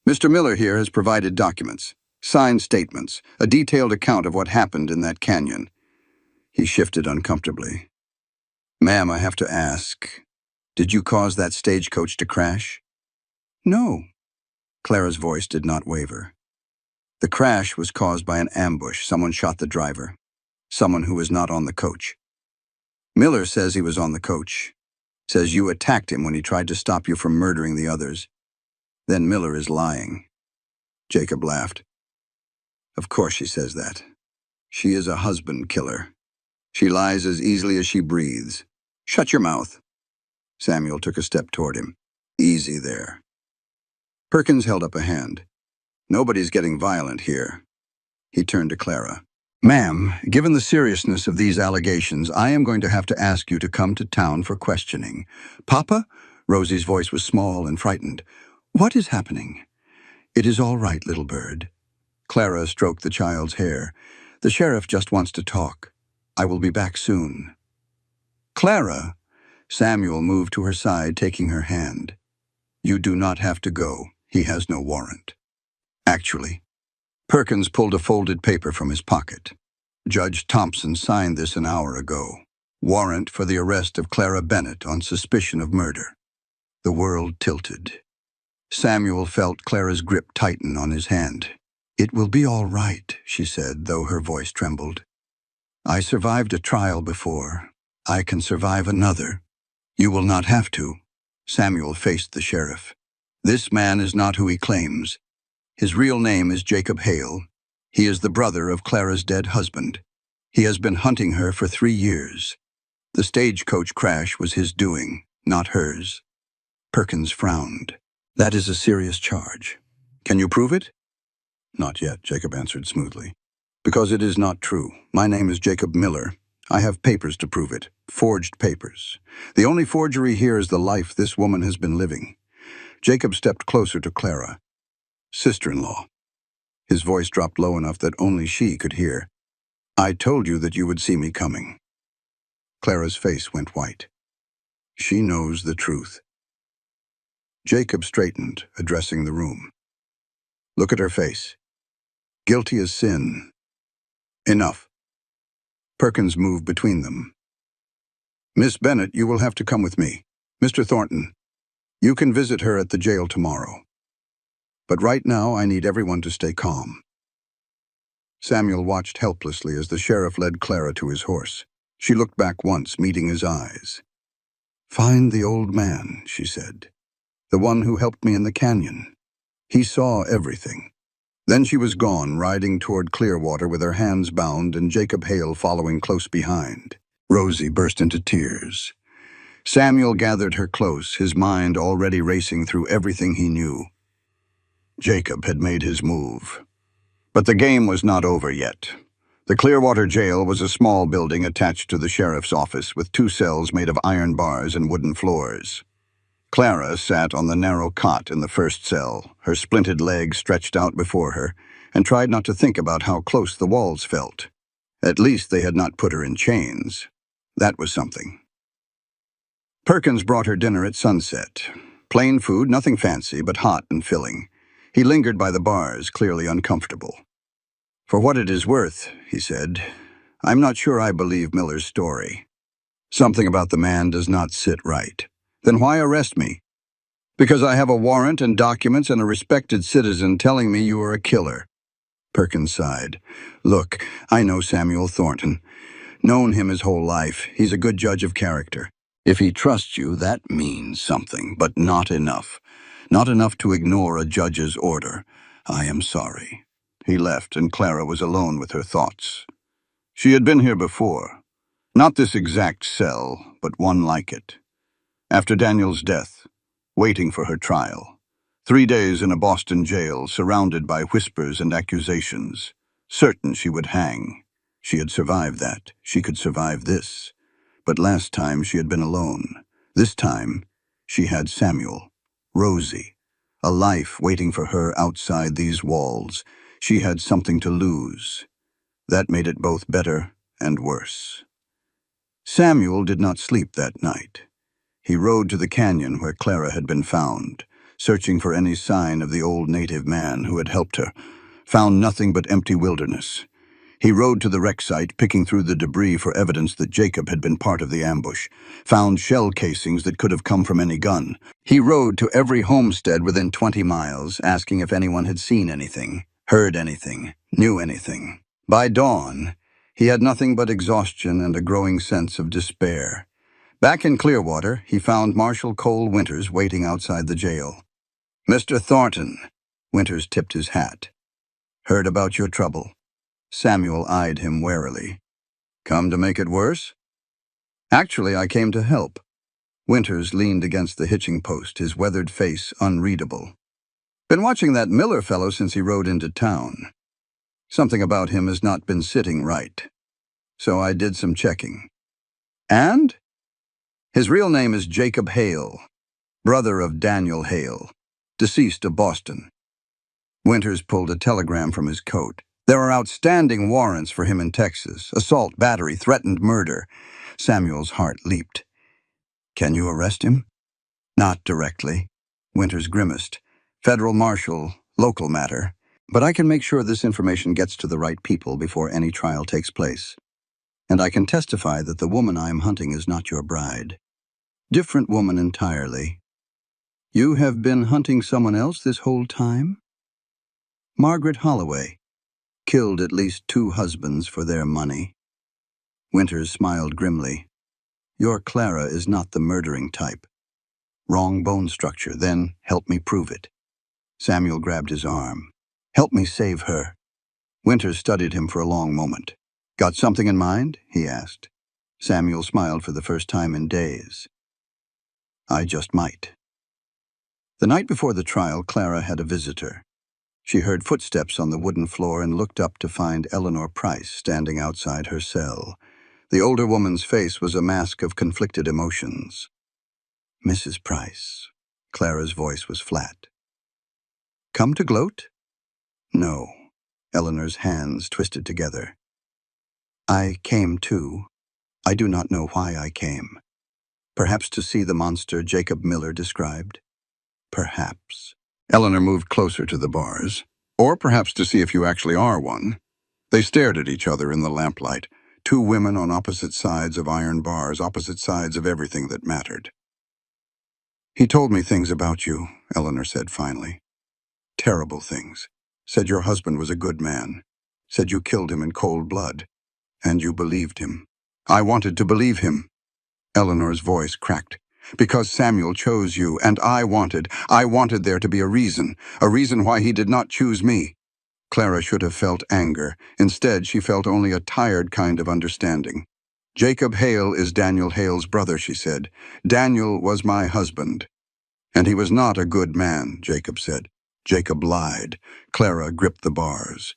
"Mr. Miller here has provided documents, signed statements, a detailed account of what happened in that canyon." He shifted uncomfortably. "Ma'am, I have to ask, did you cause that stagecoach to crash?" "No." Clara's voice did not waver. "The crash was caused by an ambush. Someone shot the driver. Someone who was not on the coach. Miller says he was on the coach. Says you attacked him when he tried to stop you from murdering the others. Then Miller is lying." Jacob laughed. "Of course she says that. She is a husband killer. She lies as easily as she breathes. Shut your mouth." Samuel took a step toward him. "Easy there." Perkins held up a hand. "Nobody's getting violent here." He turned to Clara. "Ma'am, given the seriousness of these allegations, I am going to have to ask you to come to town for questioning." "Papa?" Rosie's voice was small and frightened. "What is happening?" "It is all right, little bird." Clara stroked the child's hair. "The sheriff just wants to talk. I will be back soon." "Clara!" Samuel moved to her side, taking her hand. "You do not have to go. He has no warrant." "Actually." Perkins pulled a folded paper from his pocket. "Judge Thompson signed this an hour ago. Warrant for the arrest of Clara Bennett on suspicion of murder." The world tilted. Samuel felt Clara's grip tighten on his hand. "It will be all right," she said, though her voice trembled. "I survived a trial before. I can survive another." "You will not have to." Samuel faced the sheriff. "This man is not who he claims. His real name is Jacob Hale. He is the brother of Clara's dead husband. He has been hunting her for 3 years. The stagecoach crash was his doing, not hers." Perkins frowned. "That is a serious charge. Can you prove it?" "Not yet," Jacob answered smoothly. "Because it is not true. My name is Jacob Miller. I have papers to prove it. Forged papers. The only forgery here is the life this woman has been living." Jacob stepped closer to Clara. "Sister-in-law." His voice dropped low enough that only she could hear. "I told you that you would see me coming." Clara's face went white. "She knows the truth." Jacob straightened, addressing the room. "Look at her face. Guilty as sin. Enough." Perkins moved between them. "Miss Bennett, you will have to come with me. Mr. Thornton, you can visit her at the jail tomorrow." But right now, I need everyone to stay calm." Samuel watched helplessly as the sheriff led Clara to his horse. She looked back once, meeting his eyes. "Find the old man," she said. "The one who helped me in the canyon. He saw everything." Then she was gone, riding toward Clearwater with her hands bound and Jacob Hale following close behind. Rosie burst into tears. Samuel gathered her close, his mind already racing through everything he knew. Jacob had made his move. But the game was not over yet. The Clearwater jail was a small building attached to the sheriff's office with 2 cells made of iron bars and wooden floors. Clara sat on the narrow cot in the first cell, her splinted legs stretched out before her, and tried not to think about how close the walls felt. At least they had not put her in chains. That was something. Perkins brought her dinner at sunset. Plain food, nothing fancy, but hot and filling. He lingered by the bars, clearly uncomfortable. "For what it is worth," he said, "I'm not sure I believe Miller's story. Something about the man does not sit right. Then why arrest me? Because I have a warrant and documents and a respected citizen telling me you are a killer." Perkins sighed. "Look, I know Samuel Thornton. Known him his whole life. He's a good judge of character. If he trusts you, that means something, but not enough. Not enough to ignore a judge's order. I am sorry." He left, and Clara was alone with her thoughts. She had been here before. Not this exact cell, but one like it. After Daniel's death, waiting for her trial. 3 days in a Boston jail, surrounded by whispers and accusations. Certain she would hang. She had survived that. She could survive this. But last time she had been alone. This time, she had Samuel, Rosie, a life waiting for her outside these walls. She had something to lose. That made it both better and worse. Samuel did not sleep that night. He rode to the canyon where Clara had been found, searching for any sign of the old native man who had helped her. Found nothing but empty wilderness. He rode to the wreck site, picking through the debris for evidence that Jacob had been part of the ambush. Found shell casings that could have come from any gun. He rode to every homestead within 20 miles, asking if anyone had seen anything, heard anything, knew anything. By dawn, he had nothing but exhaustion and a growing sense of despair. Back in Clearwater, he found Marshal Cole Winters waiting outside the jail. "Mr. Thornton," Winters tipped his hat. "Heard about your trouble." Samuel eyed him warily. "Come to make it worse?" "Actually, I came to help." Winters leaned against the hitching post, his weathered face unreadable. "Been watching that Miller fellow since he rode into town. Something about him has not been sitting right. So I did some checking. And? His real name is Jacob Hale, brother of Daniel Hale, deceased of Boston." Winters pulled a telegram from his coat. "There are outstanding warrants for him in Texas. Assault, battery, threatened murder." Samuel's heart leaped. "Can you arrest him?" "Not directly." Winters grimaced. "Federal marshal, local matter. But I can make sure this information gets to the right people before any trial takes place. And I can testify that the woman I am hunting is not your bride. Different woman entirely. You have been hunting someone else this whole time?" "Margaret Holloway. Killed at least 2 husbands for their money." Winters smiled grimly. "Your Clara is not the murdering type. Wrong bone structure, then help me prove it." Samuel grabbed his arm. "Help me save her." Winters studied him for a long moment. "Got something in mind?" he asked. Samuel smiled for the first time in days. "I just might." The night before the trial, Clara had a visitor. She heard footsteps on the wooden floor and looked up to find Eleanor Price standing outside her cell. The older woman's face was a mask of conflicted emotions. "Mrs. Price." Clara's voice was flat. "Come to gloat?" "No." Eleanor's hands twisted together. "I came too. I do not know why I came. Perhaps to see the monster Jacob Miller described. Perhaps." Eleanor moved closer to the bars. "Or perhaps to see if you actually are one." They stared at each other in the lamplight. 2 women on opposite sides of iron bars, opposite sides of everything that mattered. "He told me things about you," Eleanor said finally. terrible things. Said your husband was a good man. Said you killed him in cold blood. And you believed him. I wanted to believe him. Eleanor's voice cracked. Because Samuel chose you, and I wanted there to be a reason why he did not choose me. Clara should have felt anger. Instead, she felt only a tired kind of understanding. Jacob Hale is Daniel Hale's brother, she said. Daniel was my husband. And he was not a good man, Jacob said. Jacob lied. Clara gripped the bars.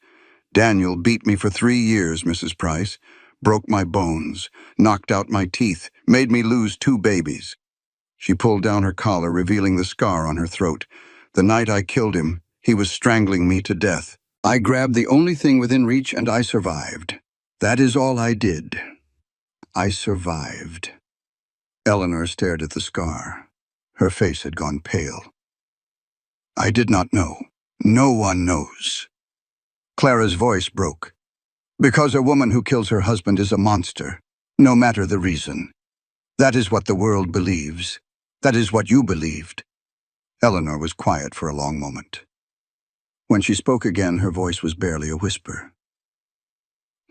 Daniel beat me for 3 years, Mrs. Price. Broke my bones, knocked out my teeth, made me lose 2 babies. She pulled down her collar, revealing the scar on her throat. The night I killed him, he was strangling me to death. I grabbed the only thing within reach and I survived. That is all I did. I survived. Eleanor stared at the scar. Her face had gone pale. I did not know. No one knows. Clara's voice broke. Because a woman who kills her husband is a monster, no matter the reason. That is what the world believes. That is what you believed. Eleanor was quiet for a long moment. When she spoke again, her voice was barely a whisper.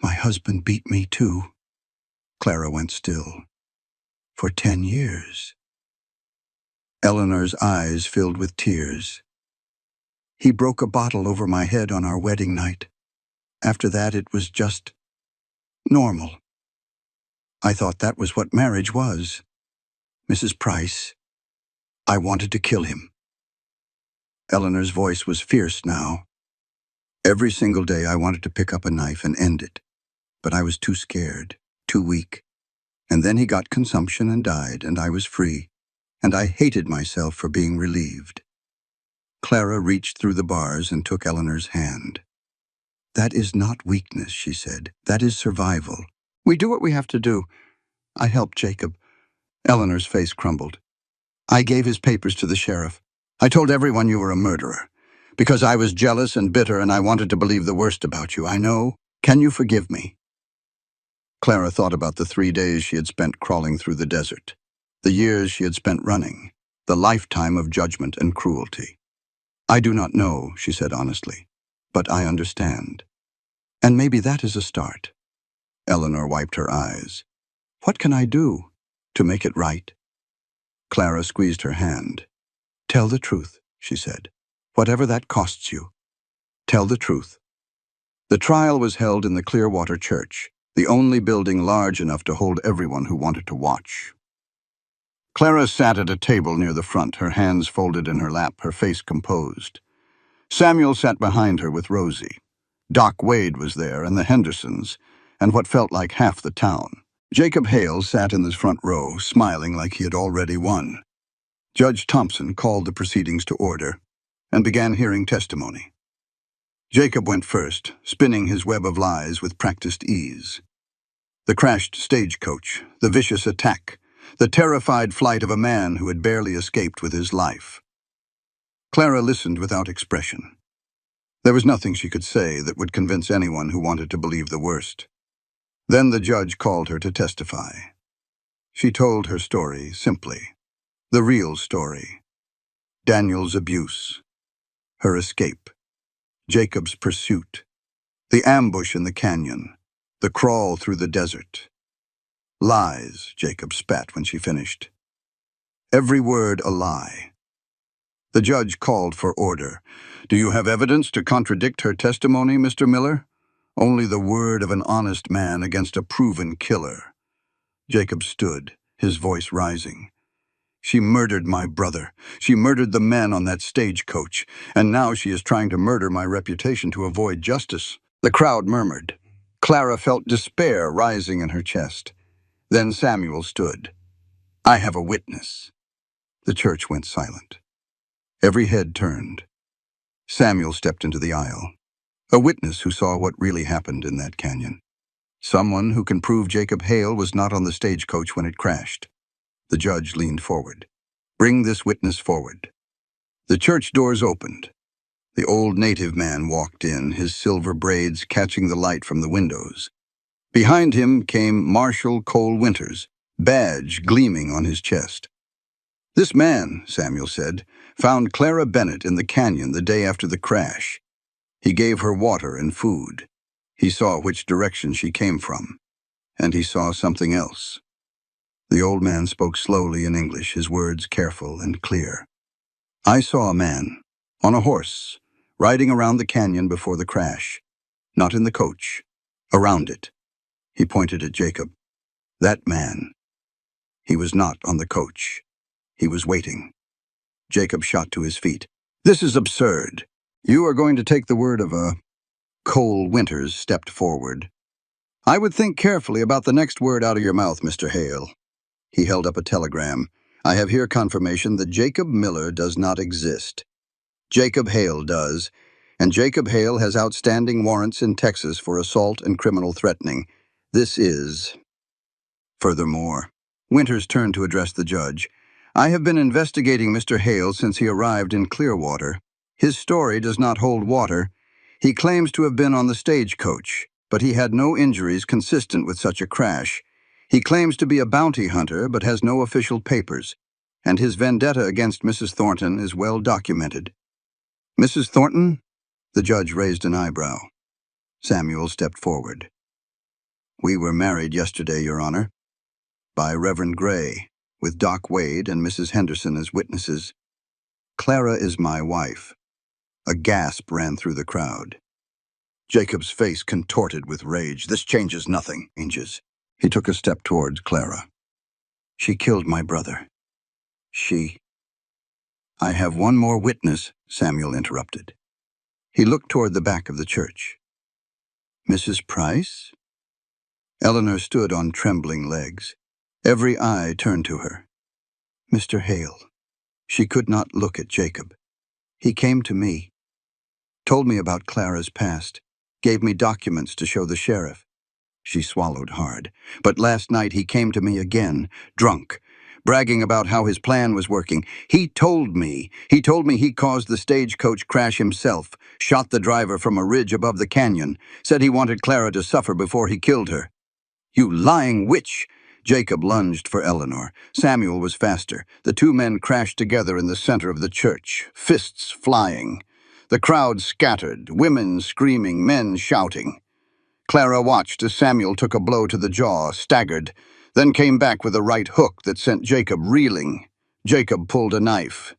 My husband beat me too. Clara went still. For 10 years. Eleanor's eyes filled with tears. He broke a bottle over my head on our wedding night. After that, it was just normal. I thought that was what marriage was. Mrs. Price, I wanted to kill him. Eleanor's voice was fierce now. Every single day I wanted to pick up a knife and end it, but I was too scared, too weak. And then he got consumption and died, and I was free, and I hated myself for being relieved. Clara reached through the bars and took Eleanor's hand. That is not weakness, she said. That is survival. We do what we have to do. I helped Jacob. Eleanor's face crumbled. I gave his papers to the sheriff. I told everyone you were a murderer. Because I was jealous and bitter and I wanted to believe the worst about you. I know. Can you forgive me? Clara thought about the 3 days she had spent crawling through the desert. The years she had spent running. The lifetime of judgment and cruelty. I do not know, she said honestly. But I understand. And maybe that is a start. Eleanor wiped her eyes. What can I do to make it right? Clara squeezed her hand. Tell the truth, she said. Whatever that costs you. Tell the truth. The trial was held in the Clearwater Church, the only building large enough to hold everyone who wanted to watch. Clara sat at a table near the front, her hands folded in her lap, her face composed. Samuel sat behind her with Rosie. Doc Wade was there, and the Hendersons, and what felt like half the town. Jacob Hale sat in the front row, smiling like he had already won. Judge Thompson called the proceedings to order and began hearing testimony. Jacob went first, spinning his web of lies with practiced ease. The crashed stagecoach, the vicious attack, the terrified flight of a man who had barely escaped with his life. Clara listened without expression. There was nothing she could say that would convince anyone who wanted to believe the worst. Then the judge called her to testify. She told her story simply. The real story. Daniel's abuse. Her escape. Jacob's pursuit. The ambush in the canyon. The crawl through the desert. Lies, Jacob spat when she finished. Every word a lie. The judge called for order. Do you have evidence to contradict her testimony, Mr. Miller? Only the word of an honest man against a proven killer. Jacob stood, his voice rising. She murdered my brother. She murdered the men on that stagecoach, and now she is trying to murder my reputation to avoid justice. The crowd murmured. Clara felt despair rising in her chest. Then Samuel stood. I have a witness. The church went silent. Every head turned. Samuel stepped into the aisle. A witness who saw what really happened in that canyon. Someone who can prove Jacob Hale was not on the stagecoach when it crashed. The judge leaned forward. Bring this witness forward. The church doors opened. The old native man walked in, his silver braids catching the light from the windows. Behind him came Marshal Cole Winters, badge gleaming on his chest. "This man," Samuel said, "found Clara Bennett in the canyon the day after the crash. He gave her water and food. He saw which direction she came from. And he saw something else." The old man spoke slowly in English, his words careful and clear. "I saw a man, on a horse, riding around the canyon before the crash. Not in the coach. Around it." He pointed at Jacob. "That man. He was not on the coach. He was waiting." Jacob shot to his feet. "This is absurd. You are going to take the word of a—" Cole Winters stepped forward. "I would think carefully about the next word out of your mouth, Mr. Hale." He held up a telegram. "I have here confirmation that Jacob Miller does not exist. Jacob Hale does, and Jacob Hale has outstanding warrants in Texas for assault and criminal threatening. This is—" Furthermore, Winters turned to address the judge. "I have been investigating Mr. Hale since he arrived in Clearwater. His story does not hold water. He claims to have been on the stagecoach, but he had no injuries consistent with such a crash. He claims to be a bounty hunter, but has no official papers, and his vendetta against Mrs. Thornton is well documented." "Mrs. Thornton?" The judge raised an eyebrow. Samuel stepped forward. "We were married yesterday, Your Honor, by Reverend Gray, with Doc Wade and Mrs. Henderson as witnesses. Clara is my wife." A gasp ran through the crowd. Jacob's face contorted with rage. "This changes nothing, Anges." He took a step towards Clara. "She killed my brother. She—" "I have one more witness," Samuel interrupted. He looked toward the back of the church. "Mrs. Price?" Eleanor stood on trembling legs. Every eye turned to her. "Mr. Hale." She could not look at Jacob. "He came to me, told me about Clara's past, gave me documents to show the sheriff." She swallowed hard. "But last night he came to me again, drunk, bragging about how his plan was working. He told me he caused the stagecoach crash himself, shot the driver from a ridge above the canyon, said he wanted Clara to suffer before he killed her." "You lying witch!" Jacob lunged for Eleanor. Samuel was faster. The two men crashed together in the center of the church, fists flying. The crowd scattered, women screaming, men shouting. Clara watched as Samuel took a blow to the jaw, staggered, then came back with a right hook that sent Jacob reeling. Jacob pulled a knife.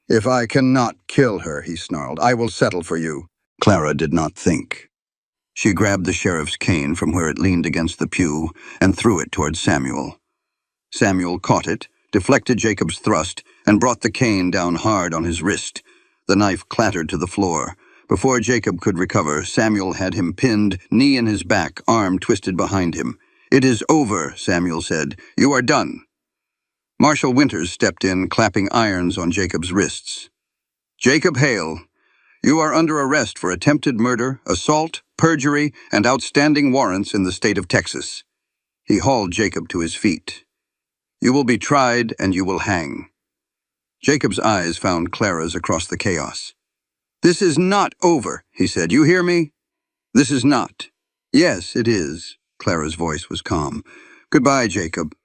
"If I cannot kill her," he snarled, "I will settle for you." Clara did not think. She grabbed the sheriff's cane from where it leaned against the pew and threw it toward Samuel. Samuel caught it, deflected Jacob's thrust, and brought the cane down hard on his wrist. The knife clattered to the floor. Before Jacob could recover, Samuel had him pinned, knee in his back, arm twisted behind him. "It is over," Samuel said. "You are done." Marshal Winters stepped in, clapping irons on Jacob's wrists. "Jacob Hale, you are under arrest for attempted murder, assault, perjury, and outstanding warrants in the state of Texas." He hauled Jacob to his feet. "You will be tried and you will hang." Jacob's eyes found Clara's across the chaos. "This is not over," he said. "You hear me? This is not." "Yes, it is." Clara's voice was calm. "Goodbye, Jacob."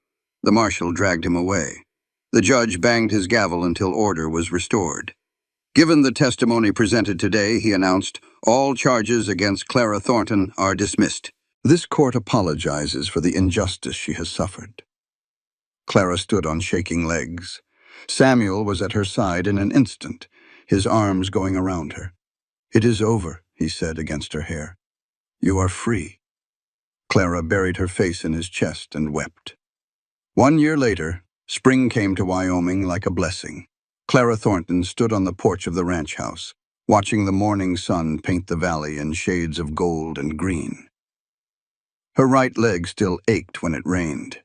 The marshal dragged him away. The judge banged his gavel until order was restored. "Given the testimony presented today," he announced, "all charges against Clara Thornton are dismissed. This court apologizes for the injustice she has suffered." Clara stood on shaking legs. Samuel was at her side in an instant, his arms going around her. "It is over," he said against her hair. "You are free." Clara buried her face in his chest and wept. 1 year later, spring came to Wyoming like a blessing. Clara Thornton stood on the porch of the ranch house, watching the morning sun paint the valley in shades of gold and green. Her right leg still ached when it rained,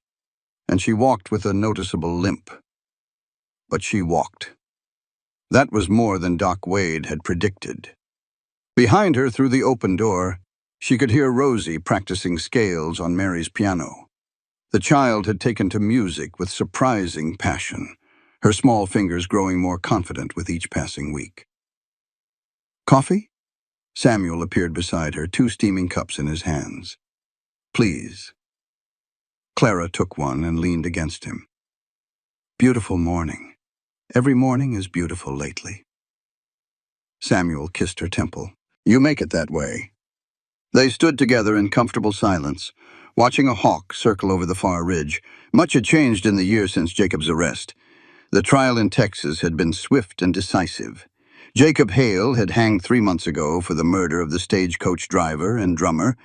and she walked with a noticeable limp. But she walked. That was more than Doc Wade had predicted. Behind her, through the open door, she could hear Rosie practicing scales on Mary's piano. The child had taken to music with surprising passion, her small fingers growing more confident with each passing week. "Coffee?" Samuel appeared beside her, 2 steaming cups in his hands. "Please." Clara took one and leaned against him. "Beautiful morning." Every morning is beautiful lately. Samuel kissed her temple. You make it that way. They stood together in comfortable silence, watching a hawk circle over the far ridge. Much had changed in the year since Jacob's arrest. The trial in Texas had been swift and decisive. Jacob Hale had hanged 3 months ago for the murder of the stagecoach driver and drummer,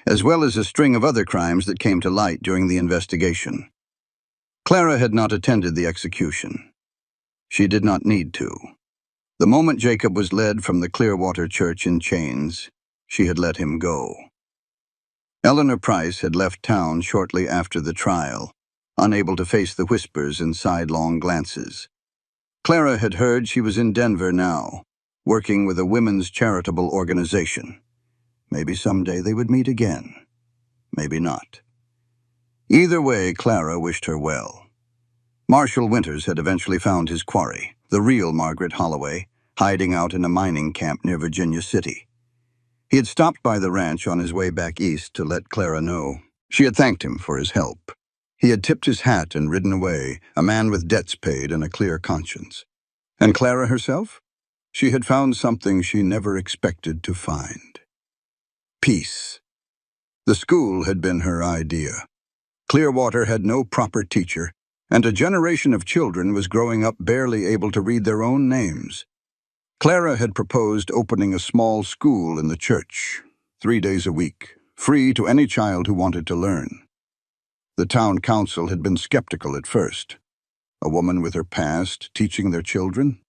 as well as a string of other crimes that came to light during the investigation. Clara had not attended the execution. She did not need to. The moment Jacob was led from the Clearwater Church in chains, she had let him go. Eleanor Price had left town shortly after the trial, unable to face the whispers and sidelong glances. Clara had heard she was in Denver now, working with a women's charitable organization. Maybe someday they would meet again. Maybe not. Either way, Clara wished her well. Marshall Winters had eventually found his quarry, the real Margaret Holloway, hiding out in a mining camp near Virginia City. He had stopped by the ranch on his way back east to let Clara know. She had thanked him for his help. He had tipped his hat and ridden away, a man with debts paid and a clear conscience. And Clara herself? She had found something she never expected to find. Peace. The school had been her idea. Clearwater had no proper teacher, and a generation of children was growing up barely able to read their own names. Clara had proposed opening a small school in the church, 3 days a week, free to any child who wanted to learn. The town council had been skeptical at first. A woman with her past teaching their children?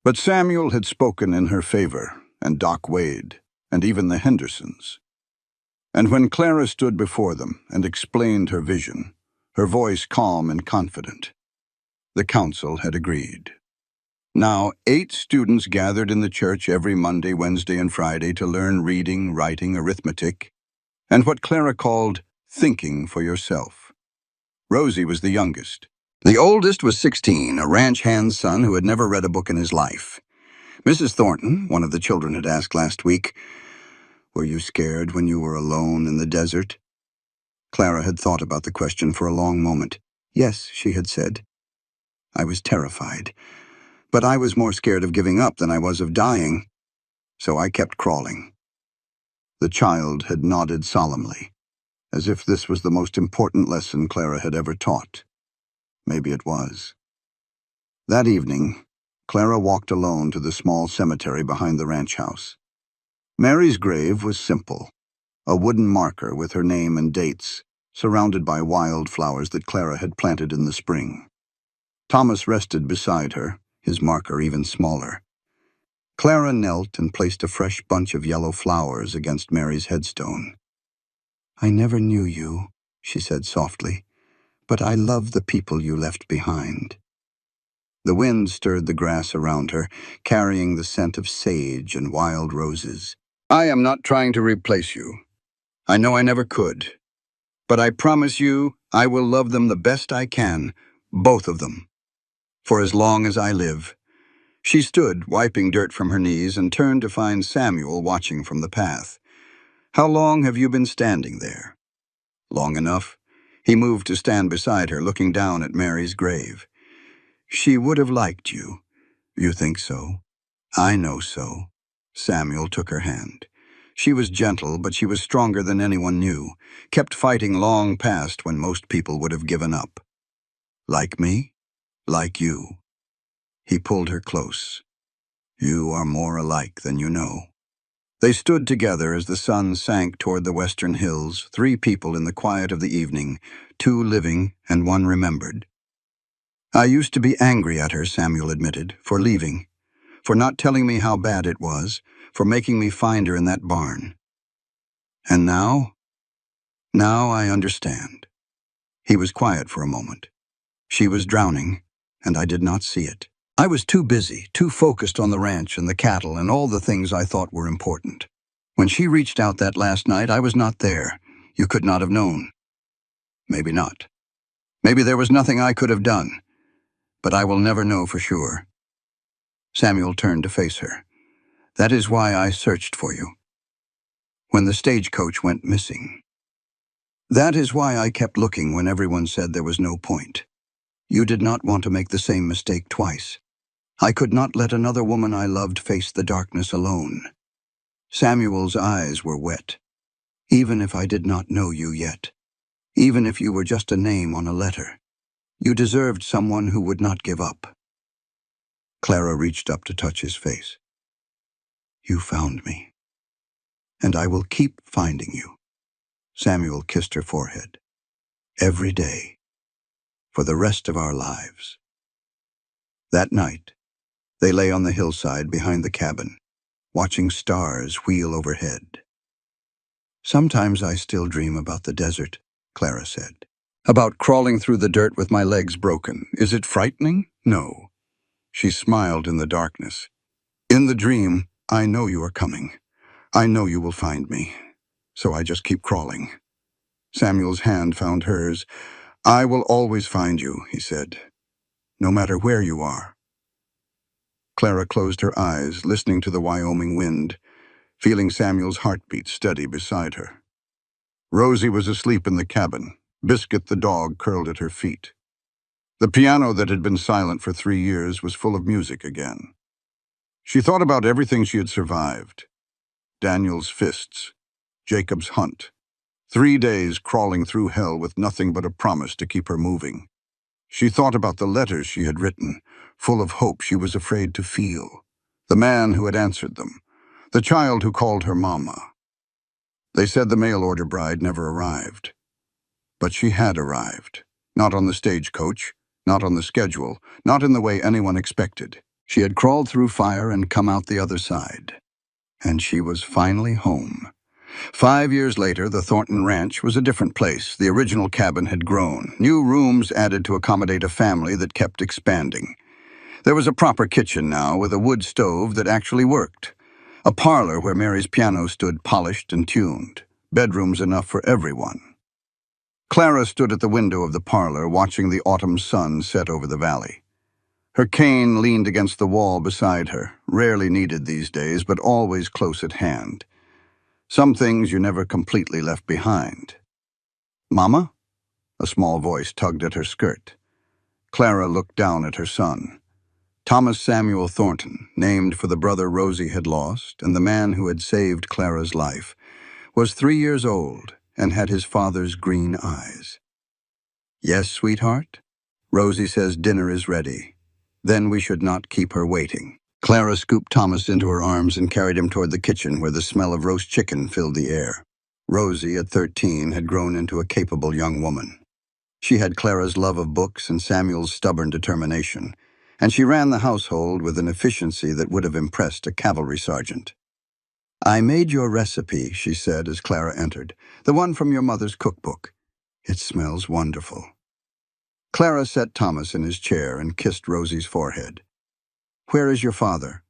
But Samuel had spoken in her favor, and Doc Wade, and even the Hendersons. And when Clara stood before them and explained her vision, her voice calm and confident, the council had agreed. Now, 8 students gathered in the church every Monday, Wednesday, and Friday to learn reading, writing, arithmetic, and what Clara called thinking for yourself. Rosie was the youngest. The oldest was 16, a ranch hand's son who had never read a book in his life. Mrs. Thornton, one of the children, had asked last week, "Were you scared when you were alone in the desert?" Clara had thought about the question for a long moment. "Yes," she had said. "I was terrified. But I was more scared of giving up than I was of dying, so I kept crawling." The child had nodded solemnly, as if this was the most important lesson Clara had ever taught. Maybe it was. That evening, Clara walked alone to the small cemetery behind the ranch house. Mary's grave was simple, a wooden marker with her name and dates, surrounded by wildflowers that Clara had planted in the spring. Thomas rested beside her, his marker even smaller. Clara knelt and placed a fresh bunch of yellow flowers against Mary's headstone. "I never knew you," she said softly, "but I love the people you left behind." The wind stirred the grass around her, carrying the scent of sage and wild roses. "I am not trying to replace you. I know I never could. But I promise you I will love them the best I can, both of them, for as long as I live." She stood, wiping dirt from her knees, and turned to find Samuel watching from the path. "How long have you been standing there?" "Long enough." He moved to stand beside her, looking down at Mary's grave. "She would have liked you." "You think so?" "I know so." Samuel took her hand. She was gentle, but she was stronger than anyone knew, kept fighting long past when most people would have given up. "Like me? Like you." He pulled her close. "You are more alike than you know." They stood together as the sun sank toward the western hills, 3 people in the quiet of the evening, 2 living and 1 remembered. "I used to be angry at her," Samuel admitted, "for leaving, for not telling me how bad it was, for making me find her in that barn. And now? Now I understand." He was quiet for a moment. "She was drowning, and I did not see it. I was too busy, too focused on the ranch and the cattle and all the things I thought were important. When she reached out that last night, I was not there. You could not have known." "Maybe not. Maybe there was nothing I could have done. But I will never know for sure." Samuel turned to face her. "That is why I searched for you when the stagecoach went missing. That is why I kept looking when everyone said there was no point. You did not want to make the same mistake twice. I could not let another woman I loved face the darkness alone. Samuel's eyes were wet. Even if I did not know you yet, even if you were just a name on a letter, you deserved someone who would not give up. Clara reached up to touch his face. You found me, and I will keep finding you. Samuel kissed her forehead. Every day, for the rest of our lives. That night, they lay on the hillside behind the cabin, watching stars wheel overhead. Sometimes I still dream about the desert, Clara said. About crawling through the dirt with my legs broken. Is it frightening? No. She smiled in the darkness. In the dream, I know you are coming. I know you will find me. So I just keep crawling. Samuel's hand found hers. I will always find you, he said, no matter where you are. Clara closed her eyes, listening to the Wyoming wind, feeling Samuel's heartbeat steady beside her. Rosie was asleep in the cabin. Biscuit the dog curled at her feet. The piano that had been silent for 3 years was full of music again. She thought about everything she had survived. Daniel's fists, Jacob's hunt, 3 days crawling through hell with nothing but a promise to keep her moving. She thought about the letters she had written, full of hope she was afraid to feel, the man who had answered them, the child who called her Mama. They said the mail-order bride never arrived. But she had arrived, not on the stagecoach, not on the schedule, not in the way anyone expected. She had crawled through fire and come out the other side. And she was finally home. 5 years later, the Thornton Ranch was a different place. The original cabin had grown. New rooms added to accommodate a family that kept expanding. There was a proper kitchen now with a wood stove that actually worked. A parlor where Mary's piano stood polished and tuned. Bedrooms enough for everyone. Clara stood at the window of the parlor watching the autumn sun set over the valley. Her cane leaned against the wall beside her, rarely needed these days, but always close at hand. Some things you never completely left behind. Mama? A small voice tugged at her skirt. Clara looked down at her son. Thomas Samuel Thornton, named for the brother Rosie had lost and the man who had saved Clara's life, was 3 years old and had his father's green eyes. Yes, sweetheart? Rosie says dinner is ready. Then we should not keep her waiting. Clara scooped Thomas into her arms and carried him toward the kitchen where the smell of roast chicken filled the air. Rosie, at 13, had grown into a capable young woman. She had Clara's love of books and Samuel's stubborn determination, and she ran the household with an efficiency that would have impressed a cavalry sergeant. I made your recipe, she said as Clara entered, the one from your mother's cookbook. It smells wonderful. Clara set Thomas in his chair and kissed Rosie's forehead. Where is your father?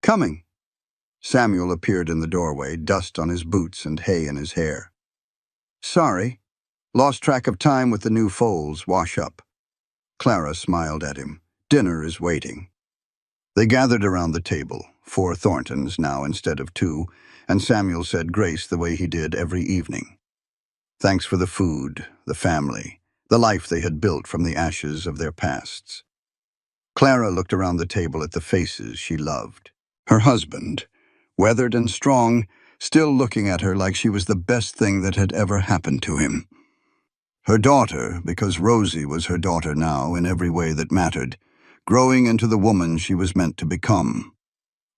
Coming. Samuel appeared in the doorway, dust on his boots and hay in his hair. Sorry. Lost track of time with the new foals. Wash up. Clara smiled at him. Dinner is waiting. They gathered around the table, 4 Thorntons now instead of 2, and Samuel said grace the way he did every evening. Thanks for the food, the family, the life they had built from the ashes of their pasts. Clara looked around the table at the faces she loved. Her husband, weathered and strong, still looking at her like she was the best thing that had ever happened to him. Her daughter, because Rosie was her daughter now in every way that mattered, growing into the woman she was meant to become.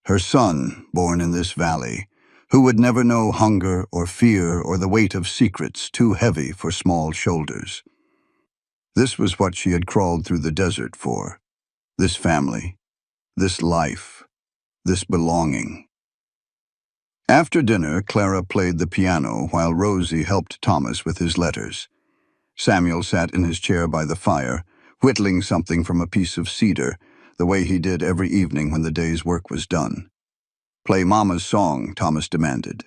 Her son, born in this valley, who would never know hunger or fear or the weight of secrets too heavy for small shoulders. This was what she had crawled through the desert for. This family, this life, this belonging. After dinner, Clara played the piano while Rosie helped Thomas with his letters. Samuel sat in his chair by the fire, whittling something from a piece of cedar, the way he did every evening when the day's work was done. Play Mama's song, Thomas demanded.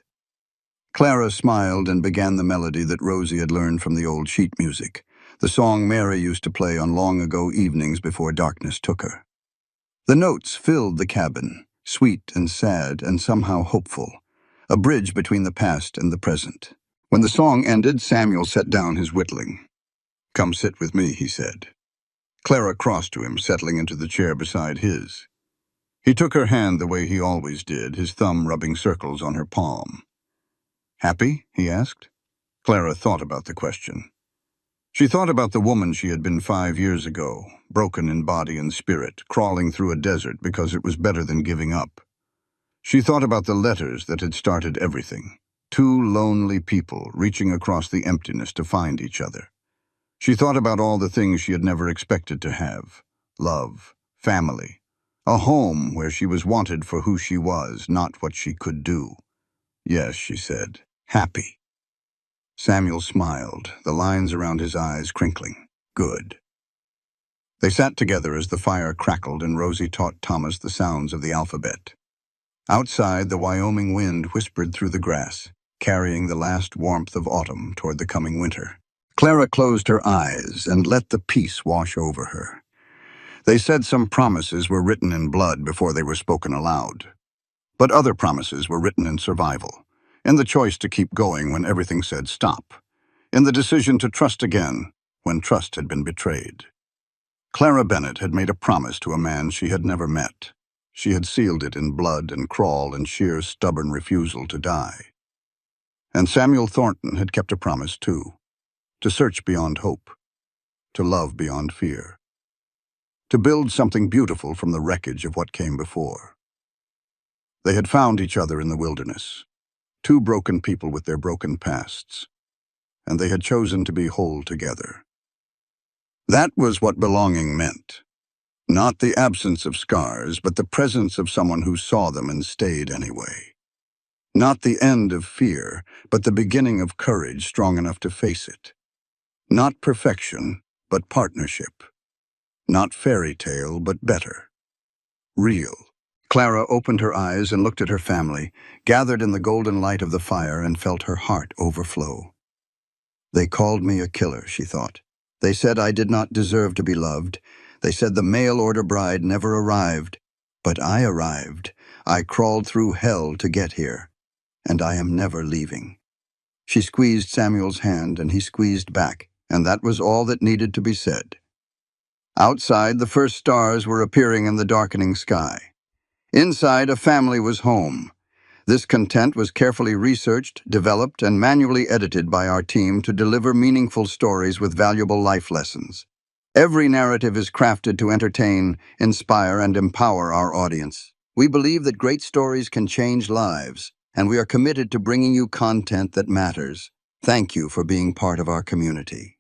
Clara smiled and began the melody that Rosie had learned from the old sheet music, the song Mary used to play on long-ago evenings before darkness took her. The notes filled the cabin, sweet and sad and somehow hopeful, a bridge between the past and the present. When the song ended, Samuel set down his whittling. Come sit with me, he said. Clara crossed to him, settling into the chair beside his. He took her hand the way he always did, his thumb rubbing circles on her palm. "Happy?" he asked. Clara thought about the question. She thought about the woman she had been 5 years ago, broken in body and spirit, crawling through a desert because it was better than giving up. She thought about the letters that had started everything. Two lonely people reaching across the emptiness to find each other. She thought about all the things she had never expected to have. Love, family, a home where she was wanted for who she was, not what she could do. "Yes," she said, "happy." Samuel smiled, the lines around his eyes crinkling. "Good." They sat together as the fire crackled and Rosie taught Thomas the sounds of the alphabet. Outside, the Wyoming wind whispered through the grass, carrying the last warmth of autumn toward the coming winter. Clara closed her eyes and let the peace wash over her. They said some promises were written in blood before they were spoken aloud. But other promises were written in survival, in the choice to keep going when everything said stop, in the decision to trust again when trust had been betrayed. Clara Bennett had made a promise to a man she had never met. She had sealed it in blood and crawl and sheer stubborn refusal to die. And Samuel Thornton had kept a promise too, to search beyond hope, to love beyond fear, to build something beautiful from the wreckage of what came before. They had found each other in the wilderness, two broken people with their broken pasts, and they had chosen to be whole together. That was what belonging meant. Not the absence of scars, but the presence of someone who saw them and stayed anyway. Not the end of fear, but the beginning of courage strong enough to face it. Not perfection, but partnership. Not fairy tale, but better. Real. Clara opened her eyes and looked at her family, gathered in the golden light of the fire, and felt her heart overflow. They called me a killer, she thought. They said I did not deserve to be loved. They said the mail-order bride never arrived. But I arrived. I crawled through hell to get here. And I am never leaving. She squeezed Samuel's hand, and he squeezed back, and that was all that needed to be said. Outside, the first stars were appearing in the darkening sky. Inside, a family was home. This content was carefully researched, developed, and manually edited by our team to deliver meaningful stories with valuable life lessons. Every narrative is crafted to entertain, inspire, and empower our audience. We believe that great stories can change lives, and we are committed to bringing you content that matters. Thank you for being part of our community.